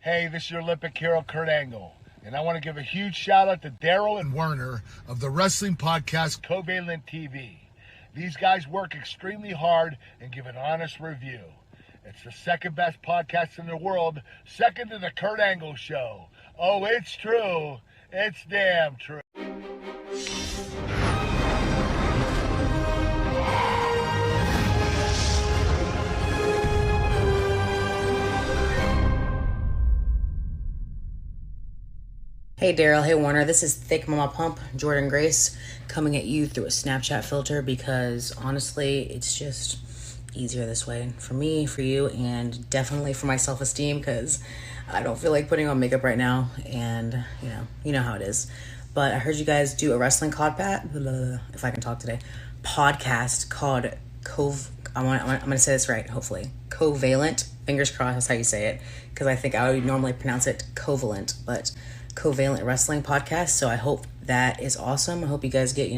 Hey, this is your Olympic hero, Kurt Angle. And I want to give a huge shout out to Daryl and Werner of the wrestling podcast CovalentTV. These guys work extremely hard and give an honest review. It's the second best podcast in the world, second to the Kurt Angle Show. Oh, it's true. It's damn true. Hey Daryl, hey Warner, this is Thick Mama Pump, Jordan Grace, coming at you through a Snapchat filter because honestly, it's just easier this way for me, for you, and definitely for my self-esteem because I don't feel like putting on makeup right now, and you know how it is. But I heard you guys do a wrestling if I can talk today, podcast called I'm gonna say this right, hopefully. Covalent, fingers crossed, that's how you say it, because I think I would normally pronounce it covalent, but Covalent Wrestling Podcast. So I hope that is awesome. I hope you guys get,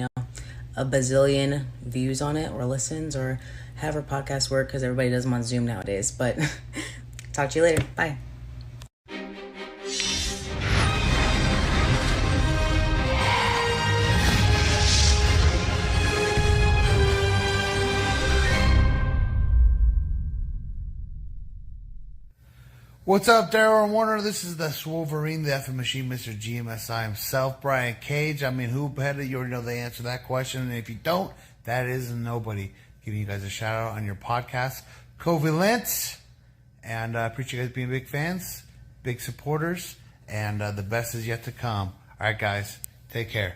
a bazillion views on it or listens or however podcasts work, because everybody does them on Zoom nowadays. But talk to you later. Bye. What's up, Daryl and Warner? This is the Swolverine, the effing machine, Mr. GMSI himself, Brian Cage. I mean, who better? You already know the answer to that question. And if you don't, that is nobody. Giving you guys a shout out on your podcast, Covalent. And I appreciate you guys being big fans, big supporters, and the best is yet to come. All right, guys, take care.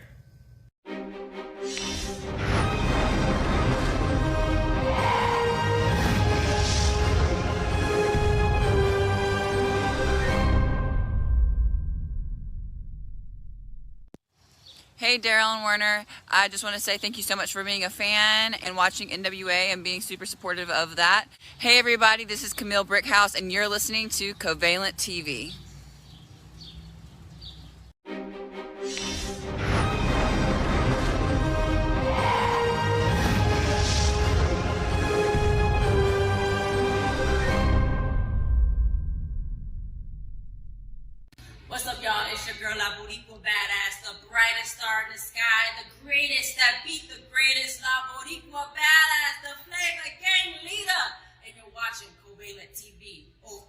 Hey, Daryl and Werner. I just want to say thank you so much for being a fan and watching NWA and being super supportive of that. Hey, everybody, this is Camille Brickhouse, and you're listening to Covalent TV. What's up, y'all? It's your girl, La Boricua Badass, the brightest star in the sky, the greatest that beat the greatest, La Boricua Badass, the flavor game leader, and you're watching Covalent TV. Oh,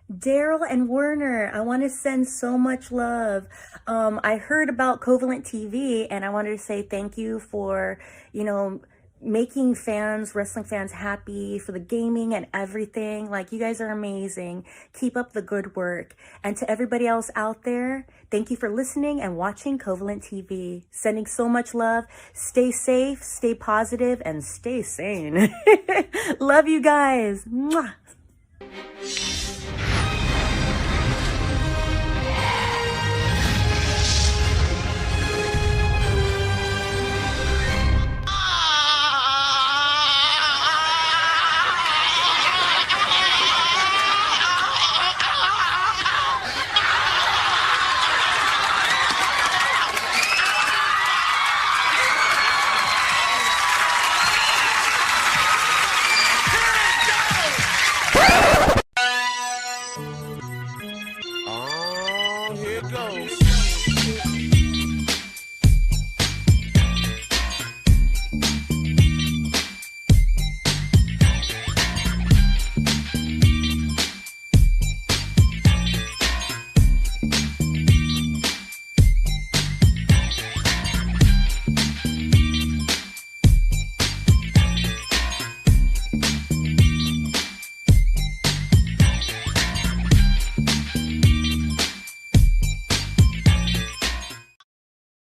Daryl and Werner, I want to send so much love. I heard about Covalent TV and I wanted to say thank you for, making wrestling fans happy, for the gaming and everything. Like, you guys are amazing. Keep up the good work. And to everybody else out there, thank you for listening and watching Covalent TV. Sending so much love. Stay safe, stay positive, and stay sane. Love you guys. Mwah.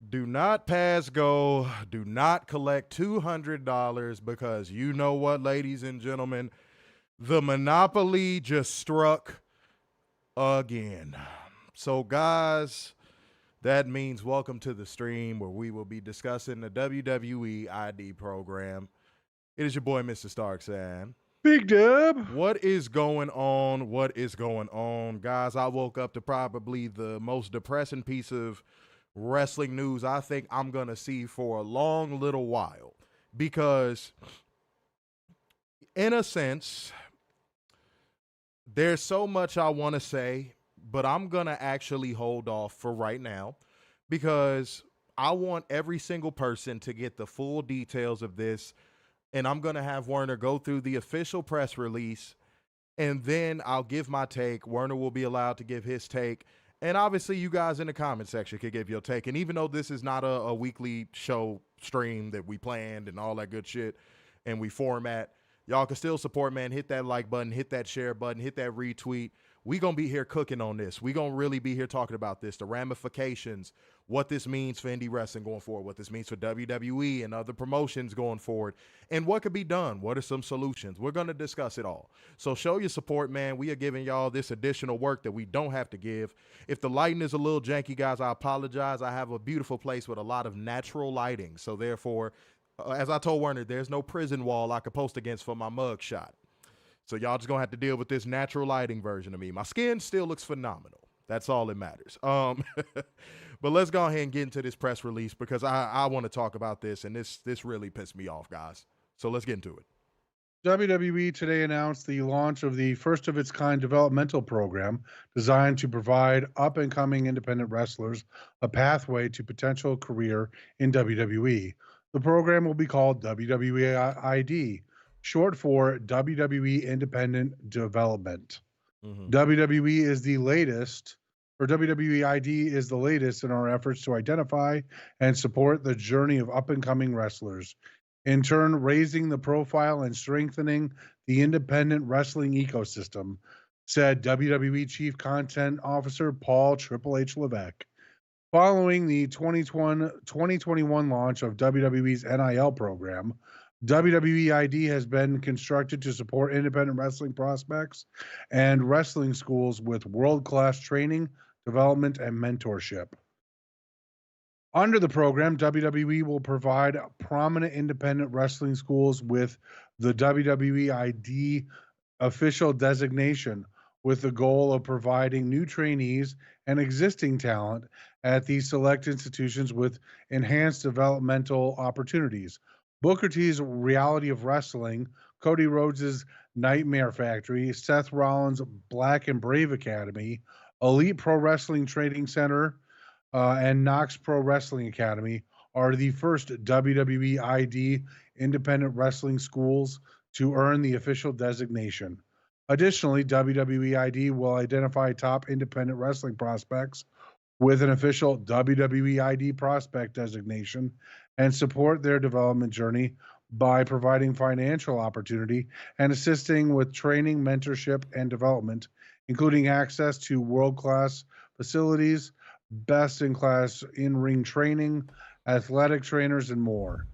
Do not pass go. Do not collect $200 because you know what, ladies and gentlemen, the Monopoly just struck again. So, guys, that means welcome to the stream where we will be discussing the WWE ID program. It is your boy, Mr. Starksan. Big Dub. What is going on? What is going on? Guys, I woke up to probably the most depressing piece of wrestling news I think I'm going to see for a long little while. Because, in a sense, there's so much I want to say, but I'm going to actually hold off for right now because I want every single person to get the full details of this. And I'm going to have Werner go through the official press release, and then I'll give my take. Werner will be allowed to give his take. And obviously, you guys in the comment section can give your take. And even though this is not a weekly show stream that we planned and all that good shit, and we format, y'all can still support, man. Hit that like button, hit that share button, hit that retweet. We going to be here cooking on this. We going to really be here talking about this, the ramifications, what this means for indie wrestling going forward, what this means for WWE and other promotions going forward, and what could be done. What are some solutions? We're going to discuss it all. So show your support, man. We are giving y'all this additional work that we don't have to give. If the lighting is a little janky, guys, I apologize. I have a beautiful place with a lot of natural lighting. So therefore, as I told Werner, there's no prison wall I could post against for my mug shot. So y'all just going to have to deal with this natural lighting version of me. My skin still looks phenomenal. That's all that matters. But let's go ahead and get into this press release because I want to talk about this, and this really pissed me off, guys. So let's get into it. WWE today announced the launch of the first-of-its-kind developmental program designed to provide up-and-coming independent wrestlers a pathway to potential career in WWE. The program will be called WWE ID, short for WWE Independent Development. WWE is the latest, or WWE ID is the latest in our efforts to identify and support the journey of up-and-coming wrestlers, in turn raising the profile and strengthening the independent wrestling ecosystem, said WWE Chief Content Officer Paul Triple H Levesque. Following the 2021 launch of WWE's NIL program, WWE ID has been constructed to support independent wrestling prospects and wrestling schools with world-class training, development, and mentorship. Under the program, WWE will provide prominent independent wrestling schools with the WWE ID official designation, with the goal of providing new trainees and existing talent at these select institutions with enhanced developmental opportunities. Booker T's Reality of Wrestling, Cody Rhodes' Nightmare Factory, Seth Rollins' Black and Brave Academy, Elite Pro Wrestling Training Center, and Knox Pro Wrestling Academy are the first WWE ID independent wrestling schools to earn the official designation. Additionally, WWE ID will identify top independent wrestling prospects with an official WWE ID prospect designation and support their development journey by providing financial opportunity and assisting with training, mentorship, and development, including access to world-class facilities, best-in-class in-ring training, athletic trainers, and more.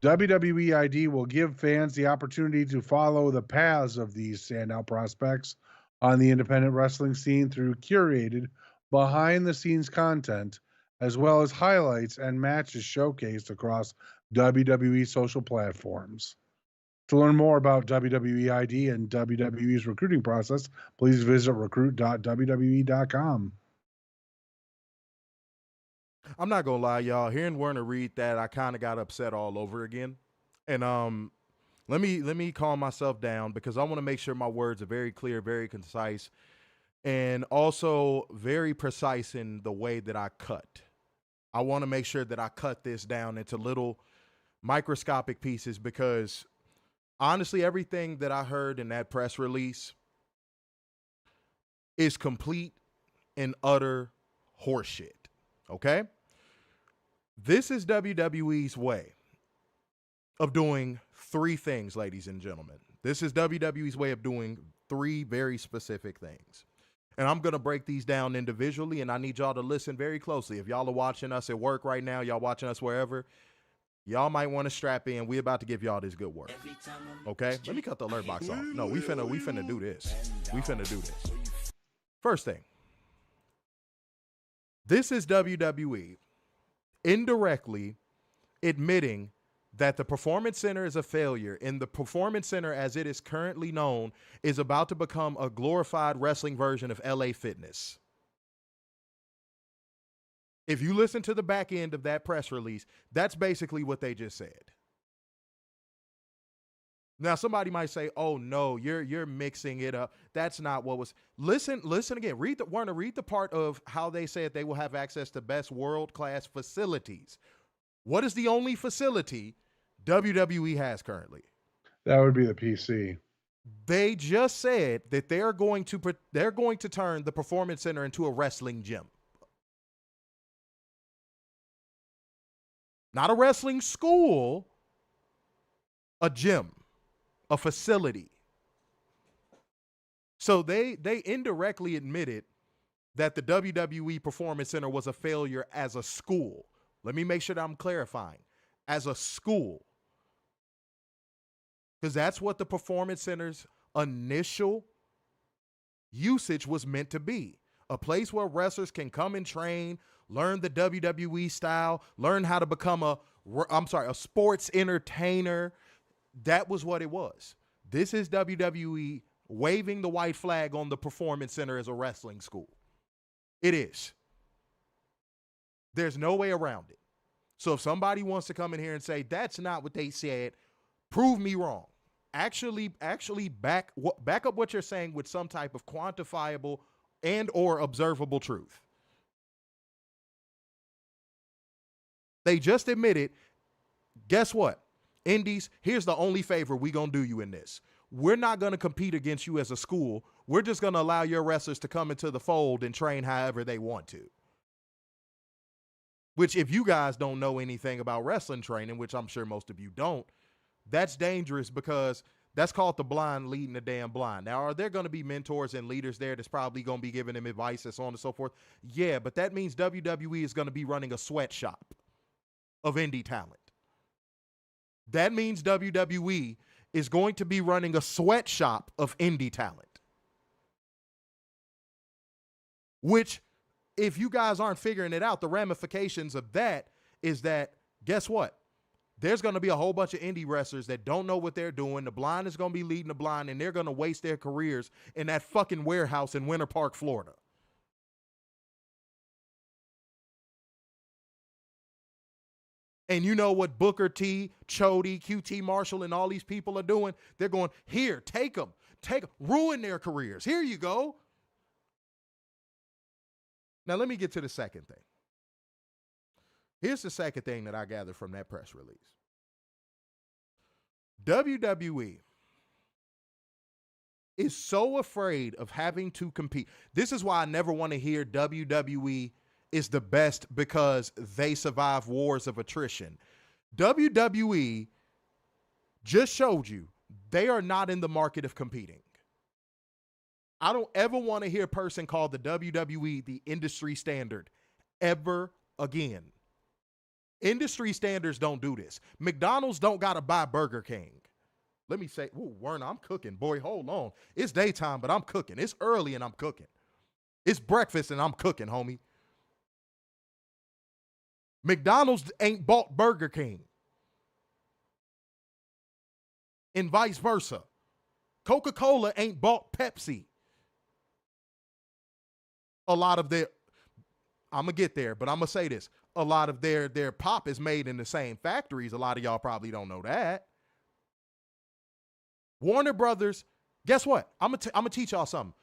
WWE ID will give fans the opportunity to follow the paths of these standout prospects on the independent wrestling scene through curated, behind-the-scenes content, as well as highlights and matches showcased across WWE social platforms. To learn more about WWE ID and WWE's recruiting process, please visit recruit.wwe.com. I'm not gonna lie, y'all. Hearing Werner read that, I kind of got upset all over again. And let me calm myself down because I want to make sure my words are very clear, very concise, and also very precise in the way that I cut. I want to make sure that I cut this down into little microscopic pieces because honestly, everything that I heard in that press release is complete and utter horseshit. Okay? This is WWE's way of doing three things, ladies and gentlemen. This is WWE's way of doing three very specific things. And I'm going to break these down individually, and I need y'all to listen very closely. If y'all are watching us at work right now, y'all watching us wherever, y'all might want to strap in. We're about to give y'all this good work. Okay? Let me cut the alert box off. No, we finna do this. We finna do this. First thing. This is WWE indirectly admitting that the Performance Center is a failure, and the Performance Center, as it is currently known, is about to become a glorified wrestling version of LA Fitness. If you listen to the back end of that press release, that's basically what they just said. Now, somebody might say, "Oh no, you're mixing it up." That's not what was. Listen again. Read the part of how they said they will have access to best world-class facilities. What is the only facility WWE has currently? That would be the PC. They just said that they're going to turn the Performance Center into a wrestling gym. Not a wrestling school, a gym, a facility. So they indirectly admitted that the WWE Performance Center was a failure as a school. Let me make sure that I'm clarifying. As a school. Because that's what the Performance Center's initial usage was meant to be. A place where wrestlers can come and train, learn the WWE style, learn how to become a sports entertainer. That was what it was. This is WWE waving the white flag on the Performance Center as a wrestling school. It is. There's no way around it. So if somebody wants to come in here and say, that's not what they said, prove me wrong. Actually back up what you're saying with some type of quantifiable and or observable truth. They just admitted, guess what? Indies, here's the only favor we're going to do you in this. We're not going to compete against you as a school. We're just going to allow your wrestlers to come into the fold and train however they want to. Which, if you guys don't know anything about wrestling training, which I'm sure most of you don't, that's dangerous because that's called the blind leading the damn blind. Now, are there going to be mentors and leaders there that's probably going to be giving them advice and so on and so forth? Yeah, but that means WWE is going to be running a sweatshop of indie talent. That means WWE is going to be running a sweatshop of indie talent. Which, if you guys aren't figuring it out, the ramifications of that is that, guess what? There's going to be a whole bunch of indie wrestlers that don't know what they're doing. The blind is going to be leading the blind, and they're going to waste their careers in that fucking warehouse in Winter Park, Florida. And you know what Booker T, Chody, QT Marshall, and all these people are doing? They're going, here, take them, ruin their careers. Here you go. Now, let me get to the second thing. Here's the second thing that I gathered from that press release. WWE is so afraid of having to compete. This is why I never want to hear WWE is the best because they survive wars of attrition. WWE just showed you they are not in the market of competing. I don't ever want to hear a person call the WWE the industry standard ever again. Industry standards don't do this. McDonald's don't got to buy Burger King. Let me say, ooh, Werner, I'm cooking. Boy, hold on. It's daytime, but I'm cooking. It's early and I'm cooking. It's breakfast and I'm cooking, homie. McDonald's ain't bought Burger King. And vice versa. Coca-Cola ain't bought Pepsi. A lot of their, I'm going to get there, but I'm going to say this. A lot of their pop is made in the same factories. A lot of y'all probably don't know that. Warner Brothers, guess what? I'm gonna teach y'all something.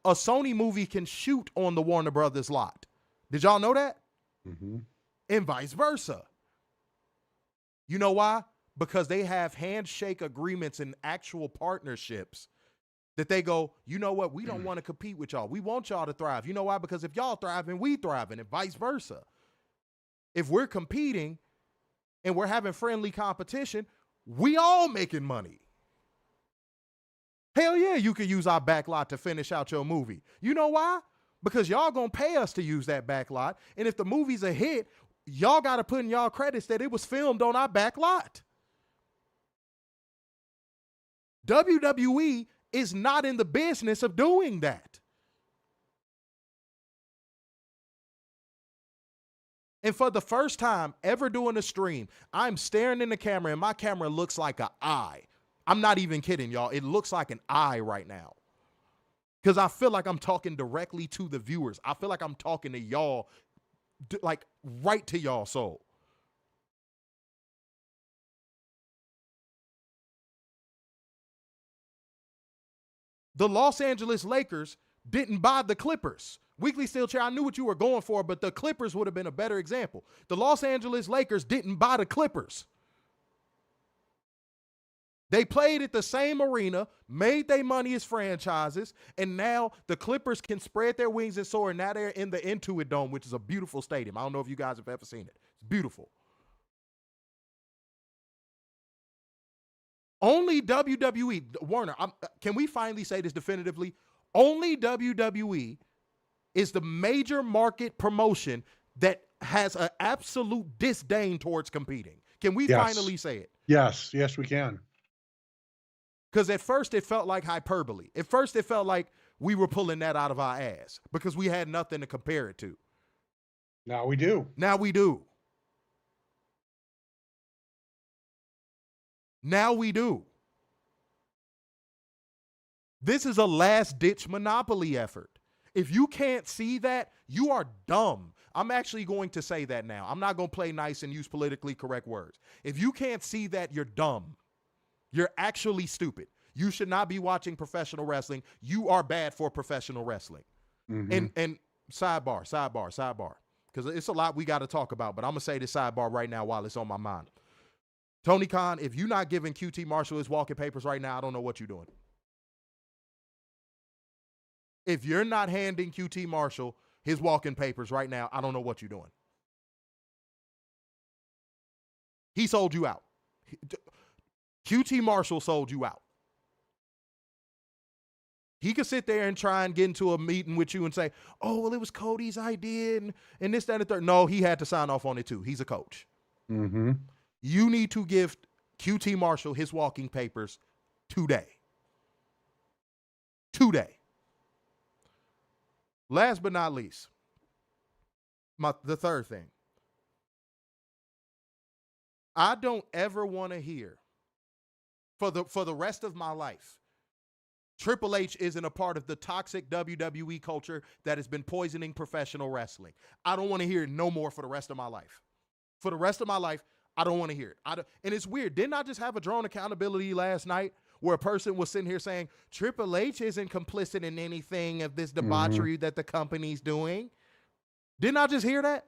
A Sony movie can shoot on the Warner Brothers lot. Did y'all know that? Mm-hmm. And vice versa. You know why? Because they have handshake agreements and actual partnerships that they go, you know what? We don't want to compete with y'all. We want y'all to thrive. You know why? Because if y'all thriving, we thriving, and vice versa. If we're competing and we're having friendly competition, we all making money. Hell yeah, you could use our back lot to finish out your movie. You know why? Because y'all gonna pay us to use that back lot. And if the movie's a hit, y'all got to put in y'all credits that it was filmed on our back lot. WWE is not in the business of doing that. And for the first time ever doing a stream, I'm staring in the camera and my camera looks like an eye. I'm not even kidding, y'all. It looks like an eye right now. Because I feel like I'm talking directly to the viewers. I feel like I'm talking to y'all, like right to y'all soul. The Los Angeles Lakers didn't buy the Clippers. Weekly Steel Chair, I knew what you were going for, but the Clippers would have been a better example. The Los Angeles Lakers didn't buy the Clippers. They played at the same arena, made their money as franchises, and now the Clippers can spread their wings and soar, and now they're in the Intuit Dome, which is a beautiful stadium. I don't know if you guys have ever seen it. It's beautiful. Only WWE, Warner, can we finally say this definitively? Only WWE is the major market promotion that has an absolute disdain towards competing. Can we finally say it? Yes, we can. Because at first it felt like hyperbole. At first it felt like we were pulling that out of our ass because we had nothing to compare it to. Now we do. Now we do. Now we do. This is a last-ditch monopoly effort. If you can't see that, you are dumb. I'm actually going to say that now. I'm not going to play nice and use politically correct words. If you can't see that, you're dumb. You're actually stupid. You should not be watching professional wrestling. You are bad for professional wrestling. Mm-hmm. And sidebar, because it's a lot we got to talk about, but I'm going to say this sidebar right now while it's on my mind. Tony Khan, if you're not giving QT Marshall his walking papers right now, I don't know what you're doing. If you're not handing QT Marshall his walking papers right now, I don't know what you're doing. He sold you out. QT Marshall sold you out. He could sit there and try and get into a meeting with you and say, oh, well, it was Cody's idea and this, that, and the third. No, he had to sign off on it too. He's a coach. Mm-hmm. You need to give QT Marshall his walking papers today. Today. Last but not least, the third thing. I don't ever want to hear for the rest of my life, Triple H isn't a part of the toxic WWE culture that has been poisoning professional wrestling. I don't want to hear it no more for the rest of my life. For the rest of my life, I don't want to hear it. And it's weird. Didn't I just have a drone accountability last night where a person was sitting here saying, Triple H isn't complicit in anything of this debauchery that the company's doing? Didn't I just hear that?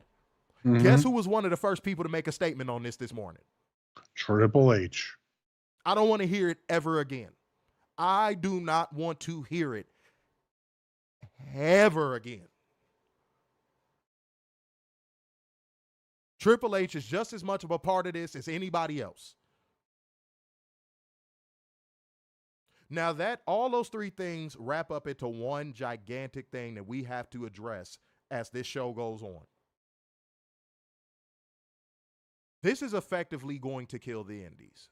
Mm-hmm. Guess who was one of the first people to make a statement on this morning? Triple H. I don't want to hear it ever again. I do not want to hear it ever again. Triple H is just as much of a part of this as anybody else. Now that all those three things wrap up into one gigantic thing that we have to address as this show goes on. This is effectively going to kill the indies.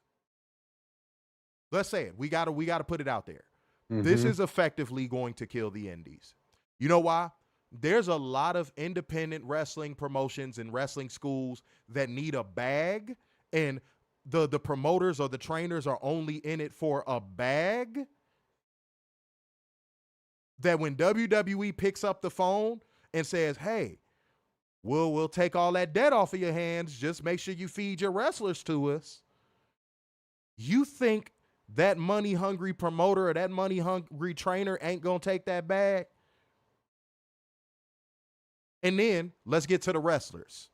Let's say it. We gotta put it out there. Mm-hmm. This is effectively going to kill the indies. You know why? There's a lot of independent wrestling promotions and wrestling schools that need a bag, and the promoters or the trainers are only in it for a bag. That when WWE picks up the phone and says, hey, we'll take all that debt off of your hands, just make sure you feed your wrestlers to us. You think that money-hungry promoter or that money-hungry trainer ain't going to take that bag? And then let's get to the wrestlers.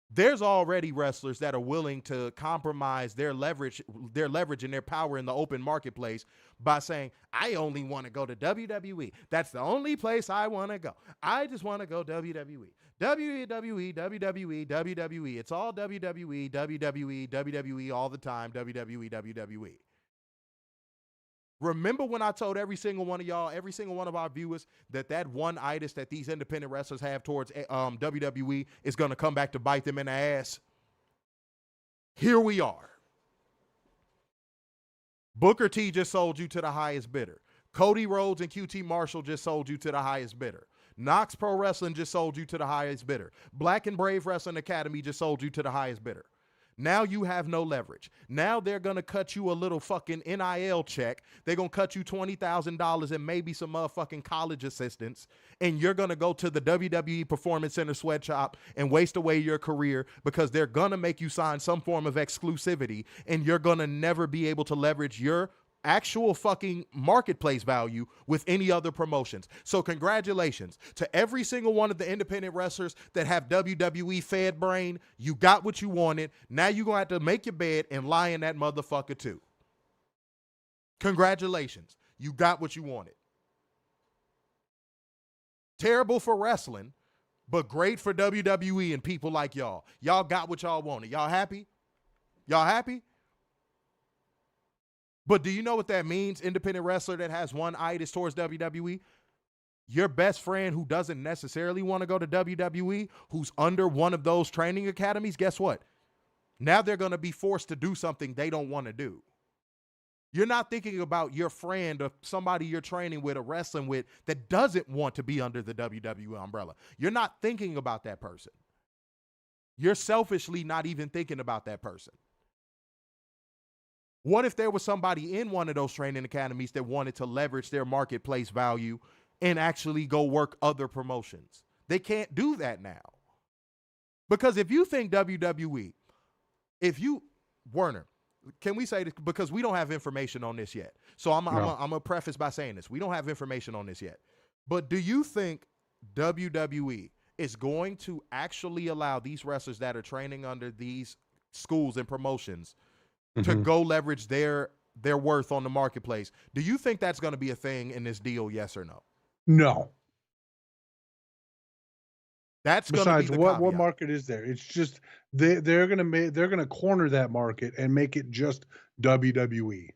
There's already wrestlers that are willing to compromise their leverage and their power in the open marketplace by saying, I only want to go to WWE. That's the only place I want to go. I just want to go WWE. WWE, WWE, WWE. It's all WWE, WWE, WWE all the time, WWE, WWE. Remember when I told every single one of y'all, every single one of our viewers, that one itis that these independent wrestlers have towards WWE is going to come back to bite them in the ass? Here we are. Booker T just sold you to the highest bidder. Cody Rhodes and QT Marshall just sold you to the highest bidder. Knox Pro Wrestling just sold you to the highest bidder. Black and Brave Wrestling Academy just sold you to the highest bidder. Now you have no leverage. Now they're going to cut you a little fucking NIL check. They're going to cut you $20,000 and maybe some motherfucking college assistance. And you're going to go to the WWE Performance Center sweatshop and waste away your career because they're going to make you sign some form of exclusivity and you're going to never be able to leverage your actual fucking marketplace value with any other promotions. So congratulations to every single one of the independent wrestlers that have WWE fed brain. You got what you wanted. Now you're going to have to make your bed and lie in that motherfucker too. Congratulations. You got what you wanted. Terrible for wrestling, but great for WWE and people like y'all. Y'all got what y'all wanted. Y'all happy? Y'all happy? But do you know what that means, independent wrestler that has one itis towards WWE? Your best friend who doesn't necessarily want to go to WWE, who's under one of those training academies, guess what? Now they're going to be forced to do something they don't want to do. You're not thinking about your friend or somebody you're training with or wrestling with that doesn't want to be under the WWE umbrella. You're not thinking about that person. You're selfishly not even thinking about that person. What if there was somebody in one of those training academies that wanted to leverage their marketplace value and actually go work other promotions? They can't do that now. Because if you think WWE, Werner, can we say this? Because we don't have information on this yet. So I'm going to preface by saying this. We don't have information on this yet. But do you think WWE is going to actually allow these wrestlers that are training under these schools and promotions to go leverage their worth on the marketplace? Do you think that's going to be a thing in this deal? Yes or no? No. That's going to be the what market is there? It's just they're going to corner that market and make it just WWE.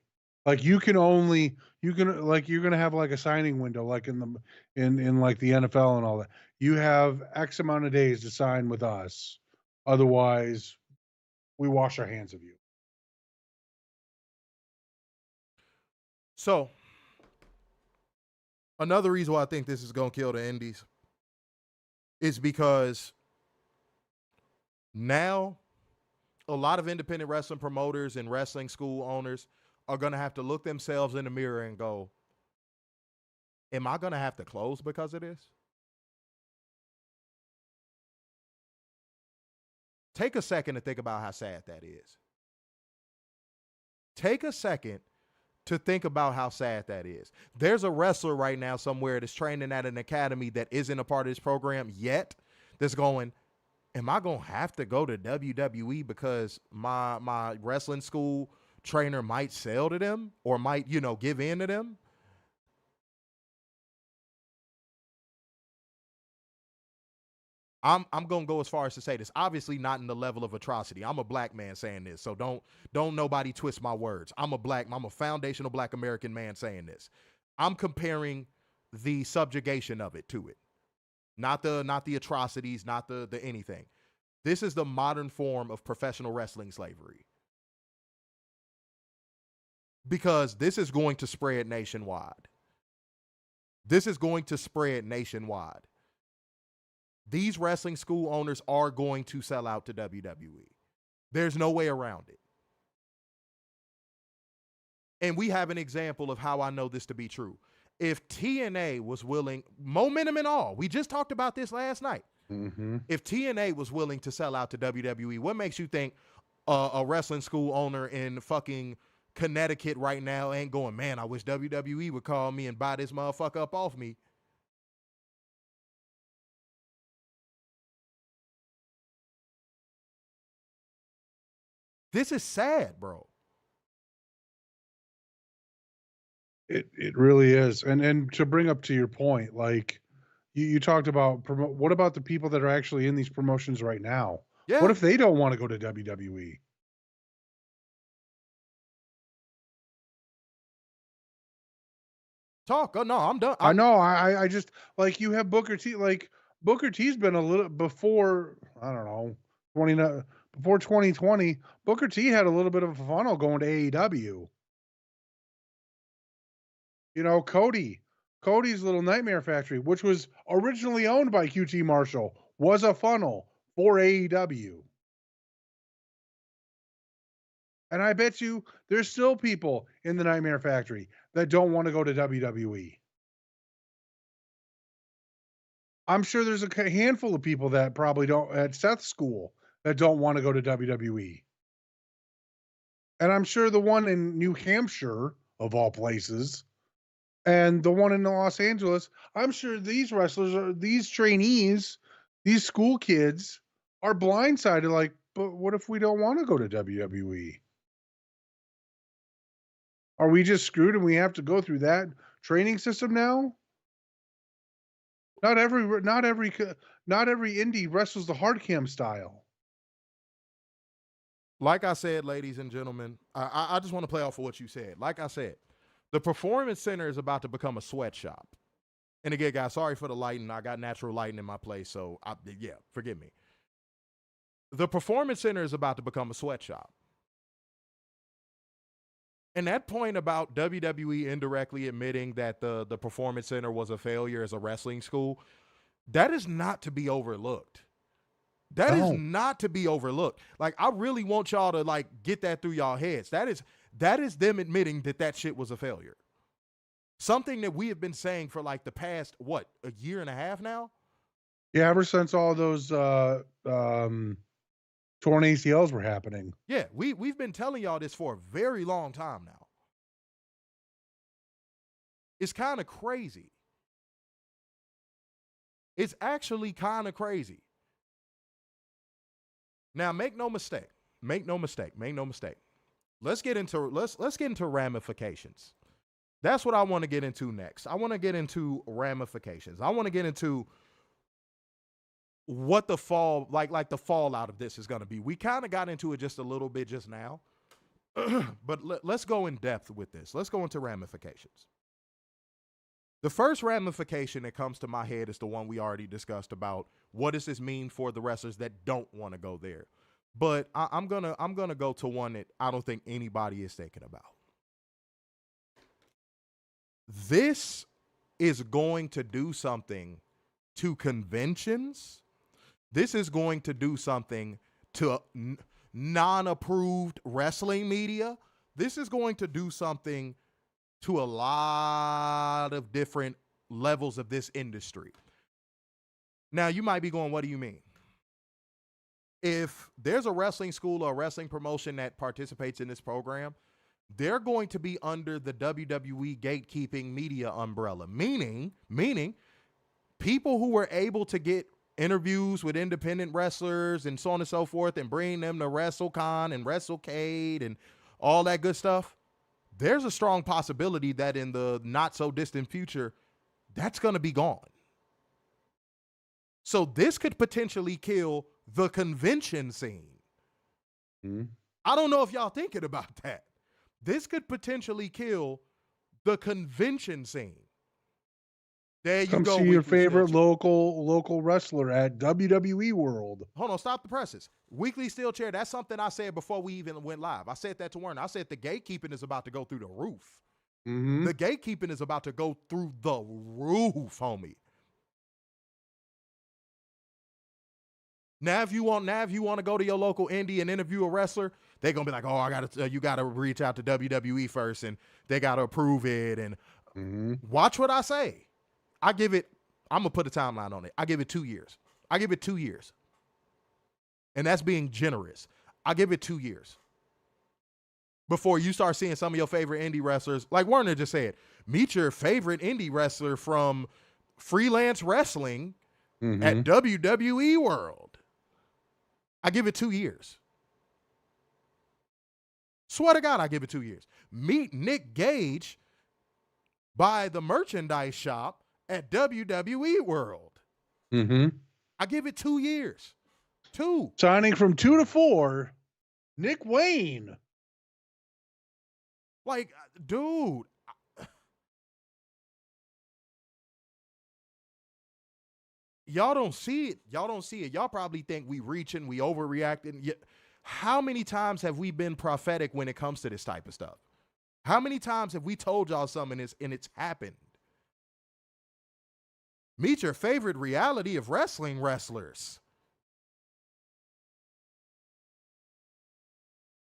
Like you're going to have like a signing window like in like the NFL and all that. You have X amount of days to sign with us. Otherwise, we wash our hands of you. So, another reason why I think this is going to kill the indies is because now a lot of independent wrestling promoters and wrestling school owners are going to have to look themselves in the mirror and go, am I going to have to close because of this? Take a second to think about how sad that is. Take a second to think about how sad that is. There's a wrestler right now somewhere that's training at an academy that isn't a part of this program yet that's going, am I going to have to go to WWE because my wrestling school trainer might sell to them or might, give in to them? I'm going to go as far as to say this. Obviously not in the level of atrocity. I'm a black man saying this, so don't nobody twist my words. I'm a foundational black American man saying this. I'm comparing the subjugation of it to it. Not the atrocities, not the anything. This is the modern form of professional wrestling slavery. Because this is going to spread nationwide. This is going to spread nationwide. These wrestling school owners are going to sell out to WWE. There's no way around it. And we have an example of how I know this to be true. If TNA was willing, momentum and all, we just talked about this last night. Mm-hmm. If TNA was willing to sell out to WWE, what makes you think a wrestling school owner in fucking Connecticut right now ain't going, man, I wish WWE would call me and buy this motherfucker up off me? This is sad, bro. It really is. And to bring up to your point, like you talked about, what about the people that are actually in these promotions right now? Yeah. What if they don't want to go to WWE? Talk. Oh, no, I'm done. I know. I just, like, you have Booker T. Like, Booker T's been a little before, I don't know, before 2020, Booker T had a little bit of a funnel going to AEW. Cody, Cody's Little Nightmare Factory, which was originally owned by QT Marshall, was a funnel for AEW. And I bet you there's still people in the Nightmare Factory that don't want to go to WWE. I'm sure there's a handful of people that probably don't at Seth's school that don't want to go to WWE. And I'm sure the one in New Hampshire, of all places, and the one in Los Angeles, I'm sure these wrestlers, these trainees, these school kids are blindsided like, but what if we don't want to go to WWE? Are we just screwed and we have to go through that training system now? Not every indie wrestles the hard cam style. Like I said, ladies and gentlemen, I just want to play off of what you said. Like I said, the Performance Center is about to become a sweatshop. And again, guys, sorry for the lighting. I got natural lighting in my place, so yeah, forgive me. The Performance Center is about to become a sweatshop. And that point about WWE indirectly admitting that the Performance Center was a failure as a wrestling school, that is not to be overlooked. That is not to be overlooked. Like, I really want y'all to, like, get that through y'all heads. That is them admitting that shit was a failure. Something that we have been saying for, like, the past, what, a year and a half now? Yeah, ever since all those torn ACLs were happening. Yeah, we've been telling y'all this for a very long time now. It's kind of crazy. It's actually kind of crazy. Now, make no mistake. Let's get into ramifications. That's what I want to get into next. I want to get into ramifications. I want to get into what the the fallout of this is going to be. We kind of got into it just a little bit just now, but let's go in depth with this. Let's go into ramifications. The first ramification that comes to my head is the one we already discussed about what does this mean for the wrestlers that don't want to go there. But I'm gonna go to one that I don't think anybody is thinking about. This is going to do something to conventions. This is going to do something to non-approved wrestling media. This is going to do something to a lot of different levels of this industry. Now, you might be going, what do you mean? If there's a wrestling school or a wrestling promotion that participates in this program, they're going to be under the WWE gatekeeping media umbrella, meaning people who were able to get interviews with independent wrestlers and so on and so forth and bring them to WrestleCon and WrestleCade and all that good stuff, there's a strong possibility that in the not so distant future, that's going to be gone. So this could potentially kill the convention scene. Mm-hmm. I don't know if y'all thinking about that. This could potentially kill the convention scene. There you Come go. see your favorite local wrestler at WWE World. Hold on, stop the presses. Weekly Steel Chair, that's something I said before we even went live. I said that to Warren. I said the gatekeeping is about to go through the roof. Mm-hmm. The gatekeeping is about to go through the roof, homie. Now, if you want to go to your local indie and interview a wrestler, they're gonna be like, "Oh, you gotta reach out to WWE first, and they gotta approve it." And watch what I say. I'm gonna put a timeline on it. I give it 2 years. And that's being generous. I give it 2 years before you start seeing some of your favorite indie wrestlers, like Werner just said, meet your favorite indie wrestler from freelance wrestling at WWE World. I give it 2 years. Swear to God, I give it 2 years. Meet Nick Gage by the merchandise shop at WWE World. I give it 2 years. 2. Signing from 2 to 4, Nick Wayne. Like, dude. Y'all don't see it. Y'all probably think we reaching, we overreacting. How many times have we been prophetic when it comes to this type of stuff? How many times have we told y'all something and it's happened? Meet your favorite reality of wrestling wrestlers.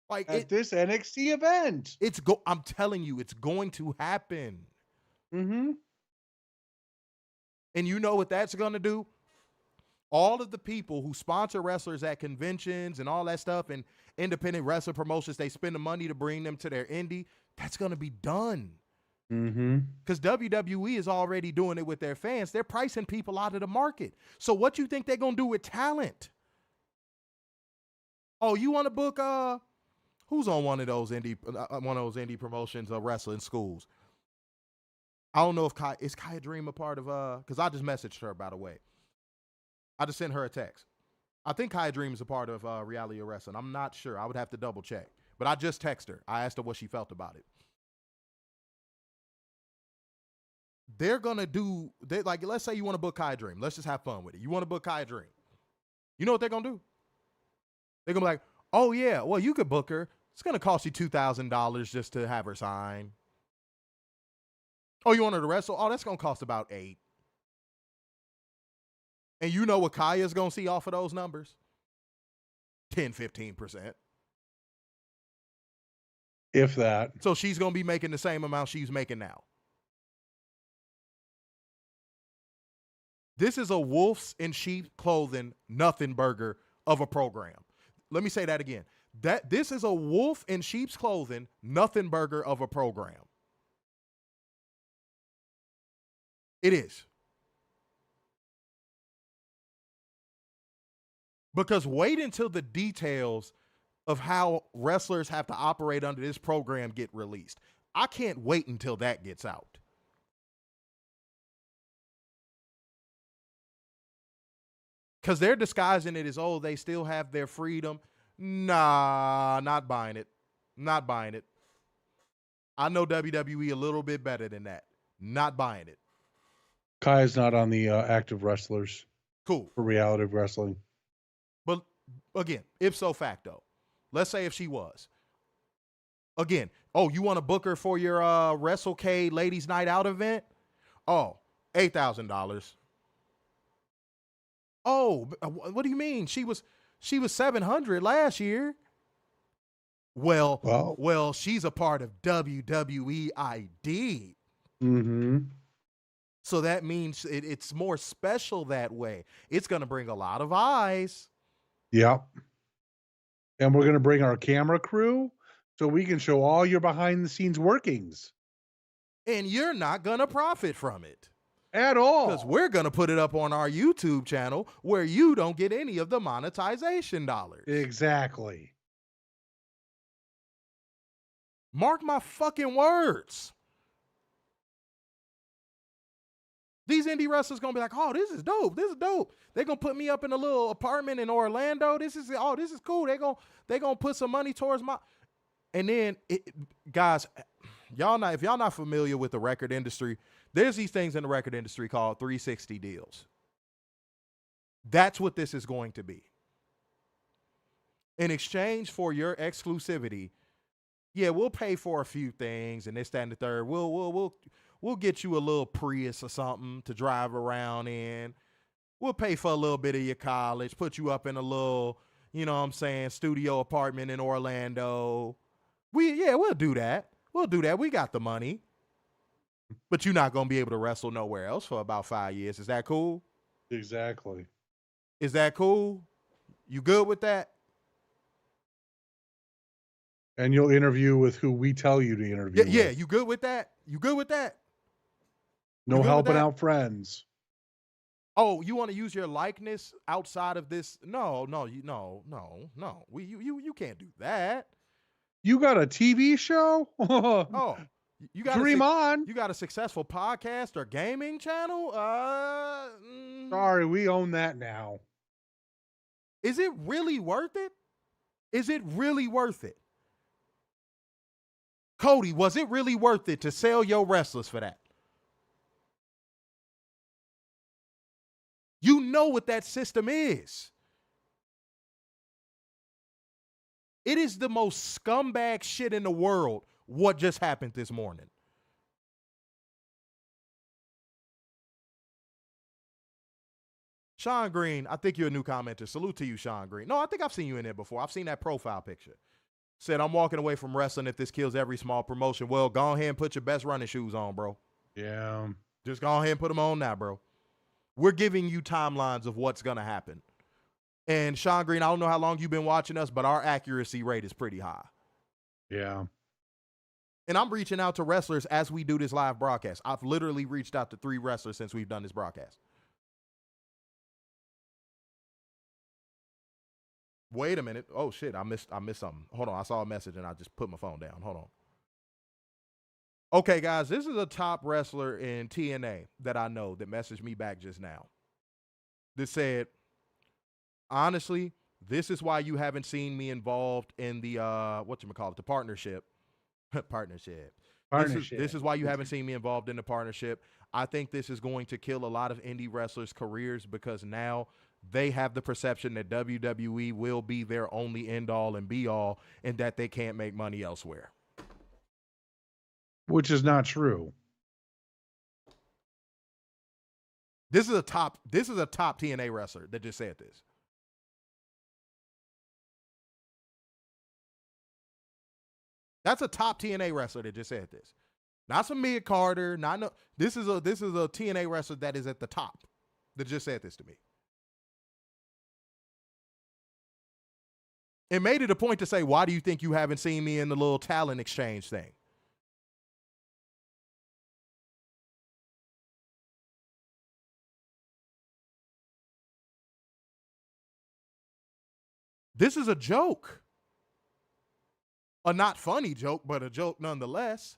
Like At this NXT event. I'm telling you, it's going to happen. Mm-hmm. And you know what that's going to do? All of the people who sponsor wrestlers at conventions and all that stuff and independent wrestler promotions, they spend the money to bring them to their indie. That's going to be done. Mm-hmm. Because WWE is already doing it with their fans. They're pricing people out of the market. So what you think they're going to do with talent? Oh, you want to book who's on one of those indie promotions or wrestling schools? I don't know if is Kaya Dream a part of because I just messaged her, by the way. I just sent her a text. I think Kaya Dream is a part of Reality of Wrestling. I'm not sure. I would have to double check. But I just texted her. I asked her what she felt about it. They're going to do, like, let's say you want to book Kaya Dream. Let's just have fun with it. You want to book Kaya Dream. You know what they're going to do? They're going to be like, oh, yeah, well, you could book her. It's going to cost you $2,000 just to have her sign. Oh, you want her to wrestle? Oh, that's going to cost about $8,000. And you know what Kaya's going to see off of those numbers? 10, 15%. If that. So she's going to be making the same amount she's making now. This is a wolves in sheep clothing, nothing burger of a program. Let me say that again. This is a wolf in sheep's clothing, nothing burger of a program. It is. Because wait until the details of how wrestlers have to operate under this program get released. I can't wait until that gets out. Because they're disguising it as, oh, they still have their freedom. Nah, not buying it. Not buying it. I know WWE a little bit better than that. Not buying it. Kaya's not on the active wrestlers. Cool. For Reality of Wrestling. But again, ipso facto, let's say if she was. Again, oh, you want to book her for your WrestleK Ladies Night Out event? Oh, $8,000. Oh, what do you mean? She was $700 last year. Well, she's a part of WWE ID. Mm-hmm. So that means it's more special that way. It's going to bring a lot of eyes. Yep. And we're going to bring our camera crew so we can show all your behind the scenes workings. And you're not going to profit from it. At all. Because we're going to put it up on our YouTube channel where you don't get any of the monetization dollars. Exactly. Mark my fucking words. These indie wrestlers going to be like, oh, this is dope. This is dope. They're going to put me up in a little apartment in Orlando. This is cool. They're going to put some money towards my... And then, guys, if y'all not familiar with the record industry, there's these things in the record industry called 360 deals. That's what this is going to be. In exchange for your exclusivity, yeah, we'll pay for a few things and this, that, and the third. We'll get you a little Prius or something to drive around in. We'll pay for a little bit of your college, put you up in a little, you know what I'm saying, studio apartment in Orlando. We'll do that. We'll do that. We got the money. But you're not going to be able to wrestle nowhere else for about 5 years. Is that cool? Exactly. Is that cool? You good with that? And you'll interview with who we tell you to interview Yeah, with. you good with that? You good with that? No helping out friends. Oh, you want to use your likeness outside of this? No. You can't do that. You got a TV show? Oh, you got Dream on. You got a successful podcast or gaming channel? Sorry, we own that now. Is it really worth it? Is it really worth it? Cody, was it really worth it to sell your wrestlers for that? You know what that system is. It is the most scumbag shit in the world, what just happened this morning. Sean Green, I think you're a new commenter. Salute to you, Sean Green. No, I think I've seen you in there before. I've seen that profile picture. Said, I'm walking away from wrestling if this kills every small promotion. Well, go ahead and put your best running shoes on, bro. Yeah. Just go ahead and put them on now, bro. We're giving you timelines of what's going to happen. And Sean Green, I don't know how long you've been watching us, but our accuracy rate is pretty high. Yeah. And I'm reaching out to wrestlers as we do this live broadcast. I've literally reached out to 3 wrestlers since we've done this broadcast. Wait a minute. Oh shit, I missed something. Hold on. I saw a message and I just put my phone down. Hold on. Okay, guys, this is a top wrestler in TNA that I know that messaged me back just now. That said, honestly, this is why you haven't seen me involved in the the partnership. Partnership. This is why you haven't seen me involved in the partnership. I think this is going to kill a lot of indie wrestlers' careers because now they have the perception that WWE will be their only end all and be all and that they can't make money elsewhere. Which is not true. This is a top TNA wrestler that just said this. That's a top TNA wrestler that just said this. Not some mid Carter. This is a TNA wrestler that is at the top that just said this to me. It made it a point to say, why do you think you haven't seen me in the little talent exchange thing? This is a joke. A not funny joke, but a joke nonetheless.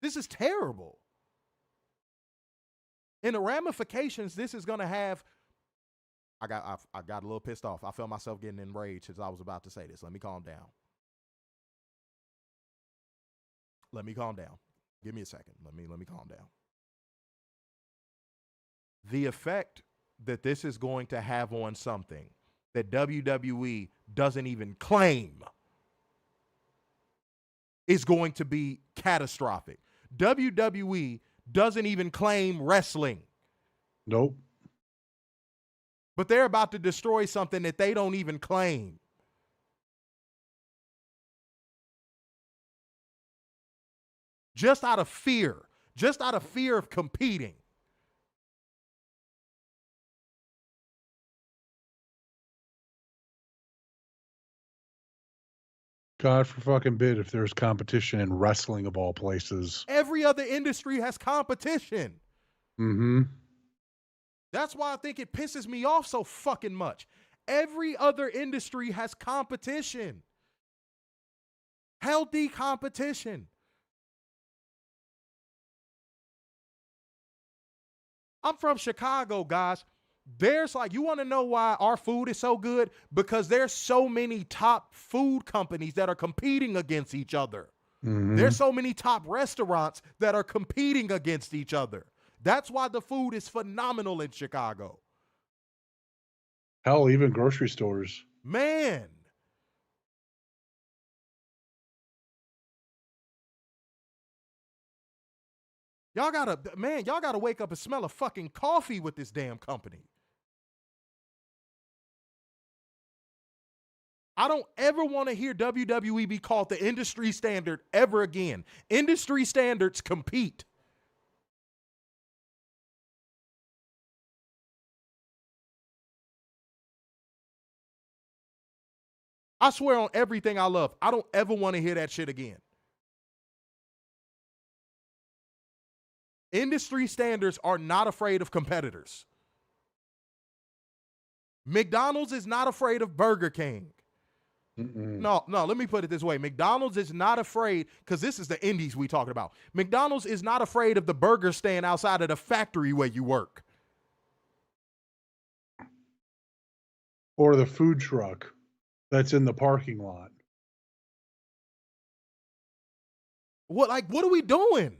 This is terrible. And the ramifications this is going to have, I got a little pissed off. I felt myself getting enraged as I was about to say this. Let me calm down. Give me a second. Let me calm down. The effect that this is going to have on something that WWE doesn't even claim is going to be catastrophic. WWE doesn't even claim wrestling. Nope. But they're about to destroy something that they don't even claim. Just out of fear of competing. God for fucking bid if there's competition in wrestling of all places. Every other industry has competition. Mm-hmm. That's why I think it pisses me off so fucking much. Every other industry has competition. Healthy competition. I'm from Chicago, guys. You want to know why our food is so good? Because there's so many top food companies that are competing against each other. Mm-hmm. There's so many top restaurants that are competing against each other. That's why the food is phenomenal in Chicago. Hell, even grocery stores. Man. Y'all gotta wake up and smell a fucking coffee with this damn company. I don't ever want to hear WWE be called the industry standard ever again. Industry standards compete. I swear on everything I love, I don't ever want to hear that shit again. Industry standards are not afraid of competitors. McDonald's is not afraid of Burger King. No, let me put it this way. McDonald's is not afraid, because this is the indies we talking about. McDonald's is not afraid of the burger stand outside of the factory where you work. Or the food truck that's in the parking lot. What are we doing?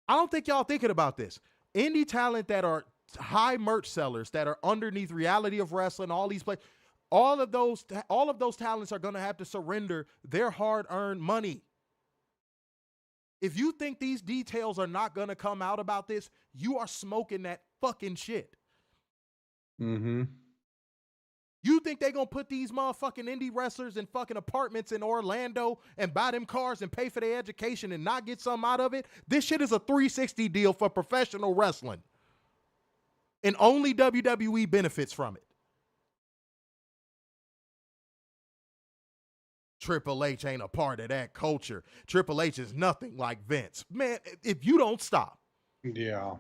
I don't think y'all thinking about this. Indie talent that are high merch sellers that are underneath Reality of Wrestling, all these places, all of those talents are going to have to surrender their hard-earned money. If you think these details are not going to come out about this, you are smoking that fucking shit. Mm-hmm. You think they're going to put these motherfucking indie wrestlers in fucking apartments in Orlando and buy them cars and pay for their education and not get something out of it? This shit is a 360 deal for professional wrestling. And only WWE benefits from it. Triple H ain't a part of that culture. Triple H is nothing like Vince. Man, if you don't stop. Yeah.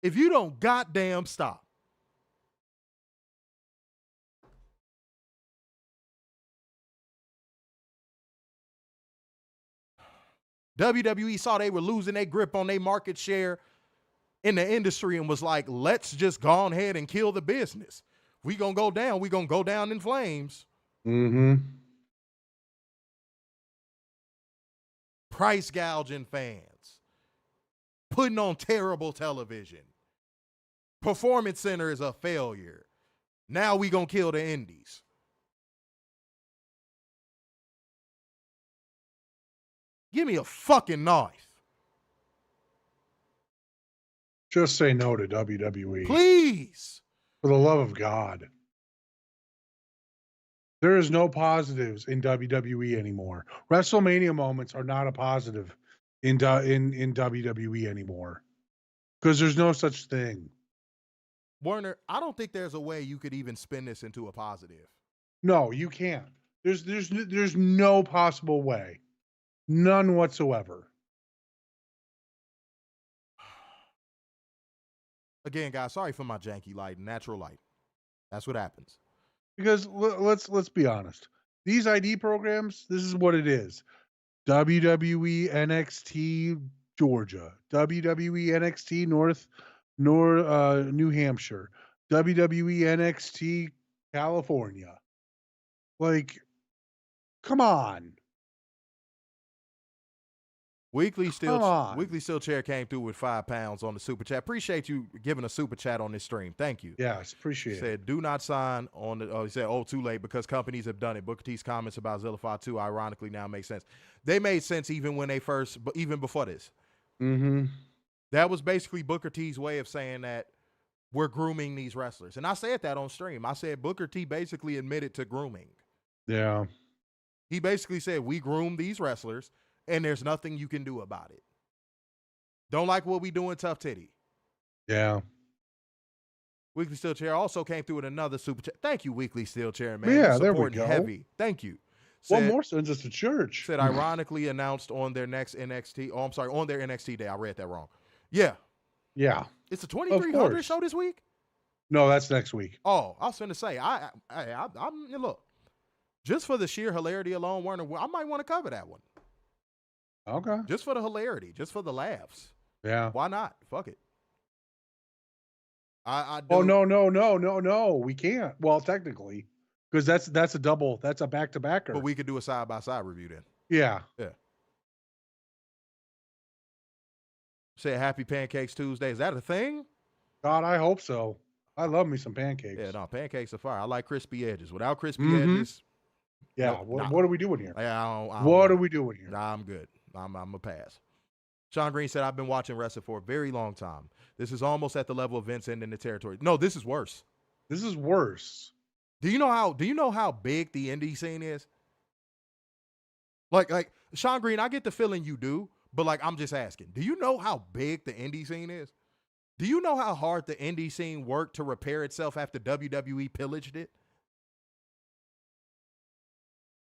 If you don't goddamn stop. WWE saw they were losing their grip on their market share in the industry and was like, let's just go on ahead and kill the business. We gonna go down. We gonna go down in flames. Mm-hmm. Price gouging fans. Putting on terrible television. Performance Center is a failure. Now we gonna kill the indies. Give me a fucking knife. Just say no to WWE. Please. For the love of God. There is no positives in WWE anymore. WrestleMania moments are not a positive in WWE anymore. Because there's no such thing. Warner, I don't think there's a way you could even spin this into a positive. No, you can't. There's no possible way. None whatsoever. Again, guys, sorry for my janky light, natural light. That's what happens. Because let's be honest. These ID programs, this is what it is. WWE NXT Georgia, WWE NXT New Hampshire, WWE NXT California. Like, come on. Weekly Steel Chair came through with £5 on the super chat. Appreciate you giving a super chat on this stream. Thank you. Yes, appreciate it. Said, do not sign on the. Oh, he said, oh, too late because companies have done it. Booker T's comments about Zillify 2 ironically now make sense. They made sense even when they first, even before this. Mm-hmm. That was basically Booker T's way of saying that we're grooming these wrestlers. And I said that on stream. I said Booker T basically admitted to grooming. Yeah. He basically said, we groom these wrestlers. And there's nothing you can do about it. Don't like what we do in Tough Titty. Yeah. Weekly Steel Chair also came through with another super chat. Thank you, Weekly Steel Chair, man. Yeah, there we go. Heavy. Thank you. One more sends us to church. Said ironically announced on their next NXT. Oh, I'm sorry, on their NXT day. I read that wrong. Yeah. Yeah. It's a 2300 show this week? No, that's next week. Oh, I was going to say, I'm look, just for the sheer hilarity alone, Warner, I might want to cover that one. Okay. Just for the hilarity, just for the laughs. Yeah. Why not? Fuck it. I do. Oh, no. We can't. Well, technically, because that's a double. That's a back-to-backer. But we could do a side-by-side review then. Yeah. Yeah. Say Happy Pancakes Tuesday. Is that a thing? God, I hope so. I love me some pancakes. Yeah, no, pancakes are fire. I like crispy edges. Without crispy edges. Yeah. No, what are we doing here? I don't what are we doing here? Nah, I'm good. I'm a pass. Sean Green said, I've been watching wrestling for a very long time. This is almost at the level of Vince ending the territory. No, this is worse. This is worse. Do you know how big the indie scene is? Like Sean Green, I get the feeling you do, but like I'm just asking. Do you know how big the indie scene is? Do you know how hard the indie scene worked to repair itself after WWE pillaged it?